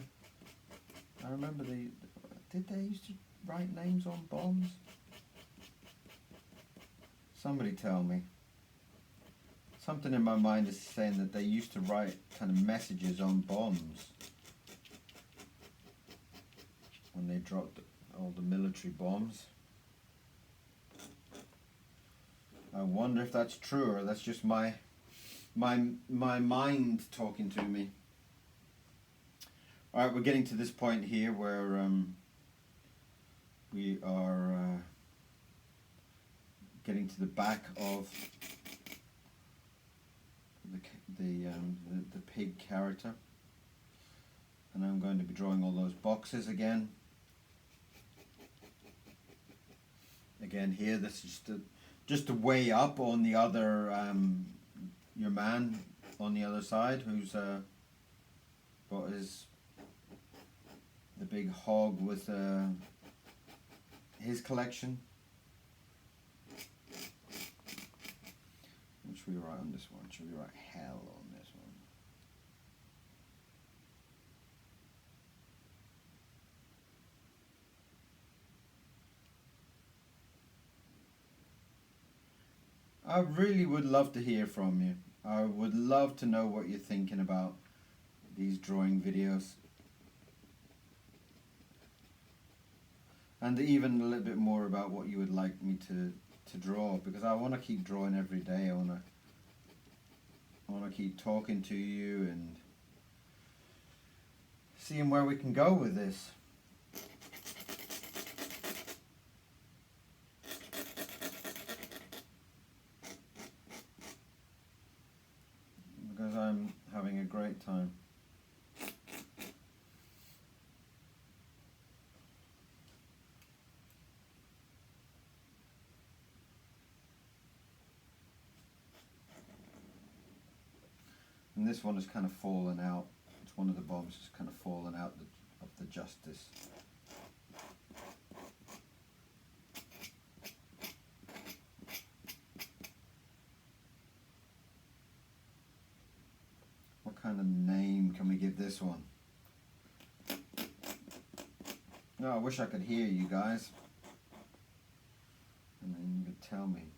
I remember did they used to write names on bombs? Somebody tell me. Something in my mind is saying that they used to write kind of messages on bombs when they dropped all the military bombs. I wonder if that's true or that's just my mind talking to me. All right, we're getting to this point here where we are getting to the back of the pig character, and I'm going to be drawing all those boxes again. Again here, this is just to weigh up on the other your man on the other side, who's got the big hog with his collection. What should we write on this one? Should we write hell on this one? I really would love to hear from you. I would love to know what you're thinking about these drawing videos. And even a little bit more about what you would like me to draw, because I want to keep drawing every day. I want to keep talking to you and seeing where we can go with this. Because I'm having a great time. And this one has kind of fallen out. It's one of the bombs has kind of fallen out of the justice. What kind of name can we give this one? No, I wish I could hear you guys. And then you could tell me.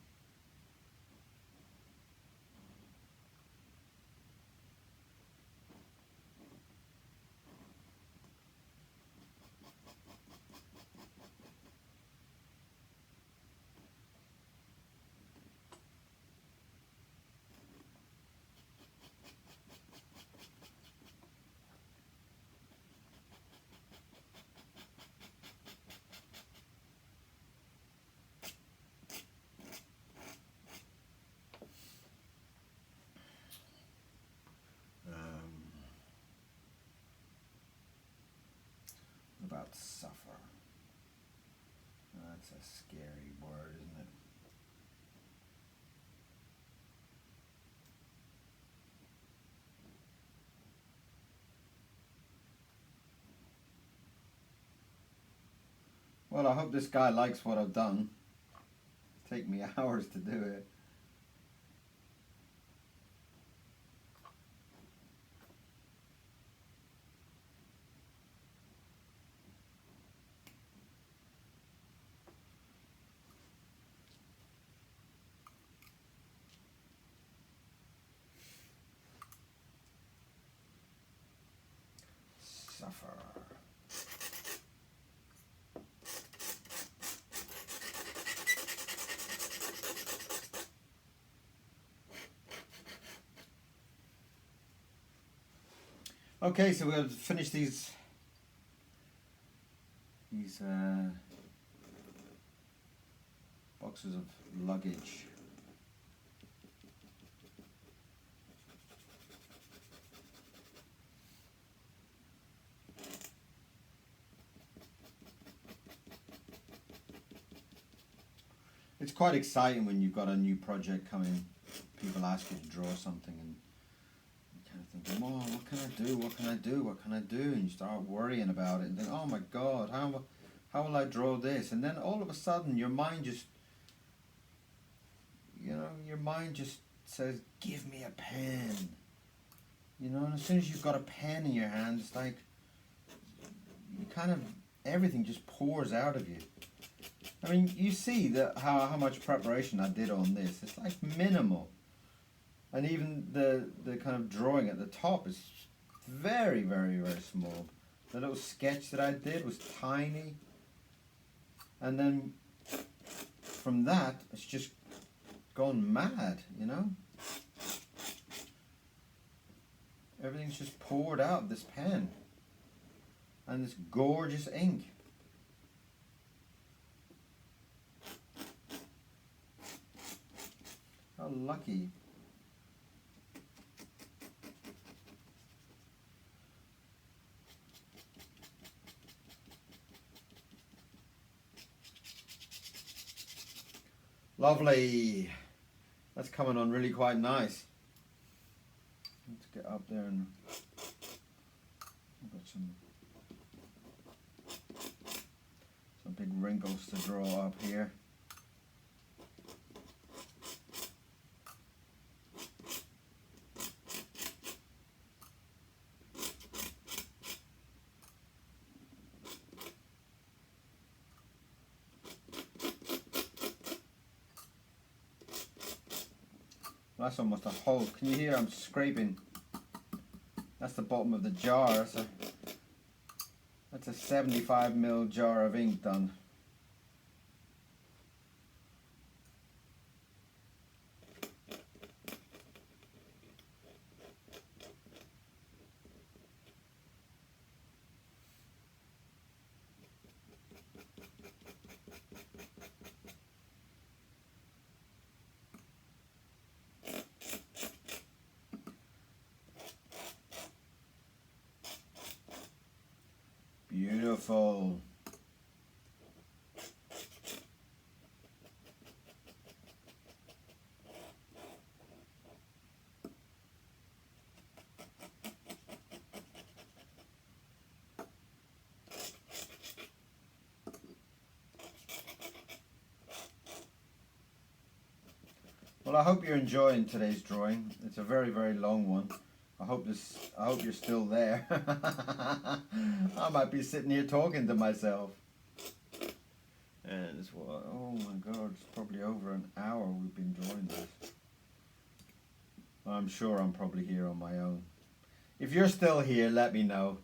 That's a scary word, isn't it? Well, I hope this guy likes what I've done. It's taken me hours to do it. Suffer. Okay, so we'll finish these boxes of luggage. It's quite exciting when you've got a new project coming. People ask you to draw something and you kind of think, oh, what can I do? What can I do? What can I do? And you start worrying about it and then, oh my God, how will I draw this? And then all of a sudden your mind just, your mind just says, give me a pen. And as soon as you've got a pen in your hand, it's like, you kind of, everything just pours out of you. I mean, you see how much preparation I did on this. It's like minimal. And even the kind of drawing at the top is very, very, very small. The little sketch that I did was tiny. And then from that, it's just gone mad, Everything's just poured out of this pen. And this gorgeous ink. How lucky. Lovely. That's coming on really quite nice. Let's get up there and I've got some big wrinkles to draw up here. That's almost a hole. Can you hear I'm scraping? That's the bottom of the jar. That's a 75 ml jar of ink done. Beautiful. Well, I hope you're enjoying today's drawing. It's a very, very long one. I hope you're still there. I might be sitting here talking to myself. And it's oh my God, it's probably over an hour we've been drawing this. I'm sure I'm probably here on my own. If you're still here, let me know.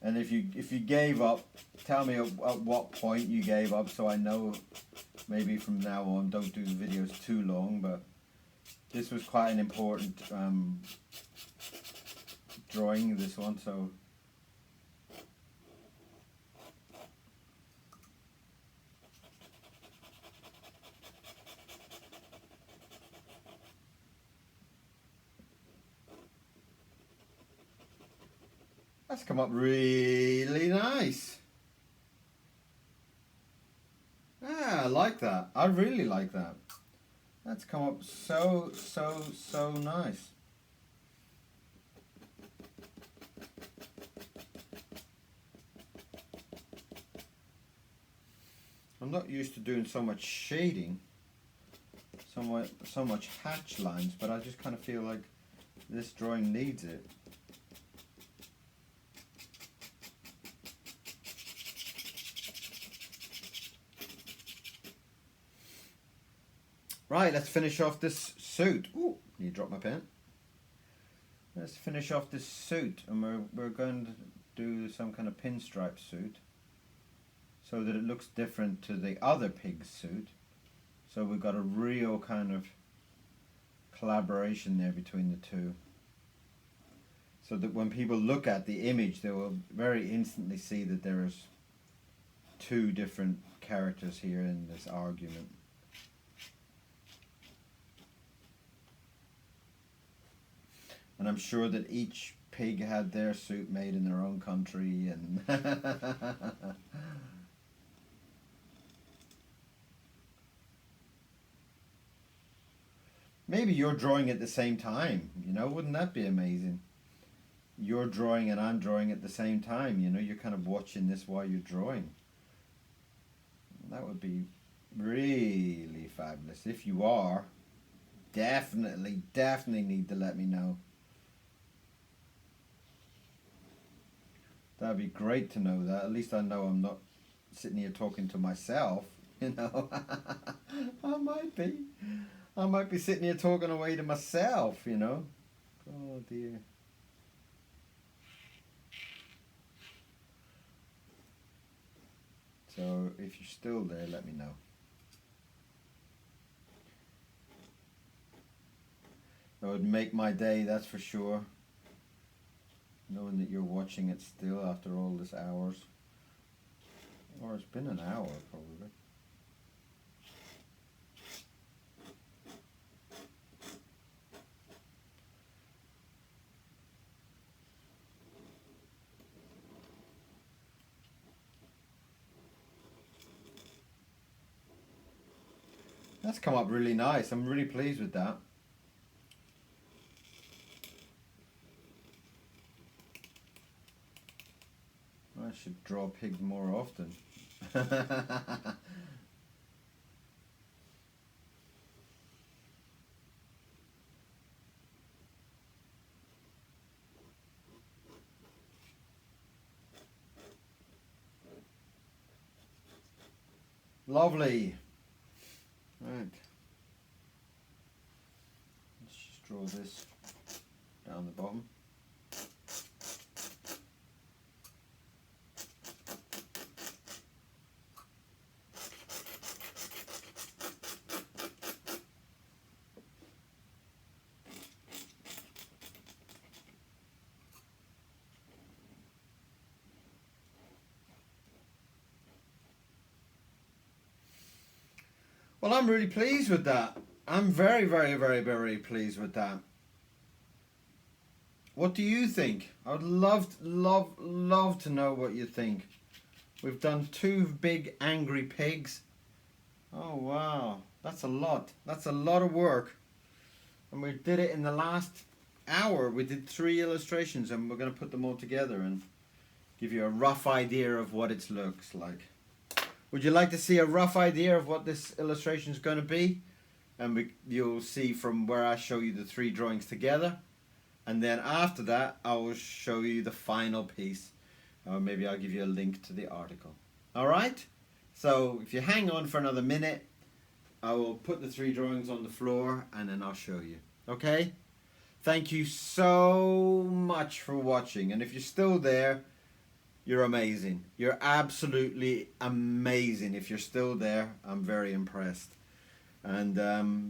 And if you gave up, tell me at what point you gave up so I know maybe from now on don't do the videos too long, but this was quite an important drawing, this one, so that's come up really nice. like that. I really like that. That's come up so nice. I'm not used to doing so much shading, so much hatch lines, but I just kind of feel like this drawing needs it. Right, let's finish off this suit. Ooh, you dropped my pen. Let's finish off this suit, and we're going to do some kind of pinstripe suit, so that it looks different to the other pig's suit. So we've got a real kind of collaboration there between the two. So that when people look at the image, they will very instantly see that there is two different characters here in this argument. And I'm sure that each pig had their suit made in their own country, and maybe you're drawing at the same time, you know, wouldn't that be amazing? You're drawing and I'm drawing at the same time, you know, you're kind of watching this while you're drawing. That would be really fabulous. If you are, definitely need to let me know. That'd be great to know that. At least I know I'm not sitting here talking to myself, you know. I might be sitting here talking away to myself, you know. Oh dear. So if you're still there, let me know. That would make my day, that's for sure. Knowing that you're watching it still after all this hours. Or it's been an hour probably. That's come up really nice. I'm really pleased with that. I should draw pigs more often. Lovely. Right. Let's just draw this down the bottom. Well, I'm really pleased with that. I'm very pleased with that. What do you think? I would love to know what you think. We've done two big angry pigs. Oh wow, that's a lot. That's a lot of work. And we did it in the last hour. We did 3 illustrations, and we're going to put them all together and give you a rough idea of what it looks like. Would you like to see a rough idea of what this illustration is going to be? And you'll see from where I show you the 3 drawings together. And then after that, I will show you the final piece. Or maybe I'll give you a link to the article. Alright? So if you hang on for another minute, I will put the 3 drawings on the floor and then I'll show you. Okay? Thank you so much for watching. And if you're still there, you're amazing. You're absolutely amazing. If you're still there, I'm very impressed. And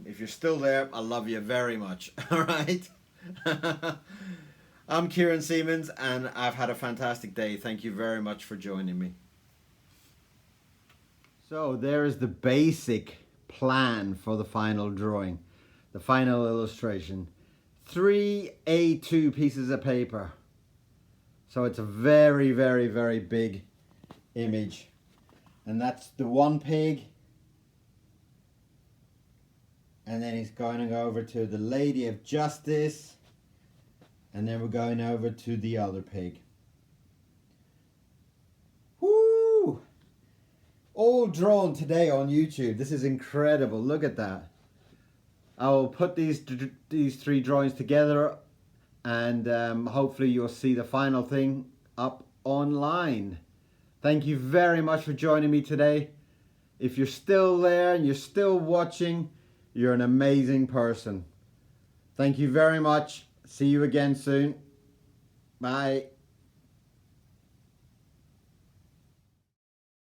if you're still there, I love you very much. All right? I'm Kieron Seamons, and I've had a fantastic day. Thank you very much for joining me. So there is the basic plan for the final drawing, the final illustration. 3 A2 pieces of paper. So it's a very big image. And that's the one pig, And then he's going over to the Lady of Justice. And then we're going over to the other pig. Woo! All drawn today on YouTube. This is incredible. Look at that. I will put these three drawings together, and hopefully you'll see the final thing up online. Thank you very much for joining me today. If you're still there and you're still watching, you're an amazing person. Thank you very much. See you again soon. Bye.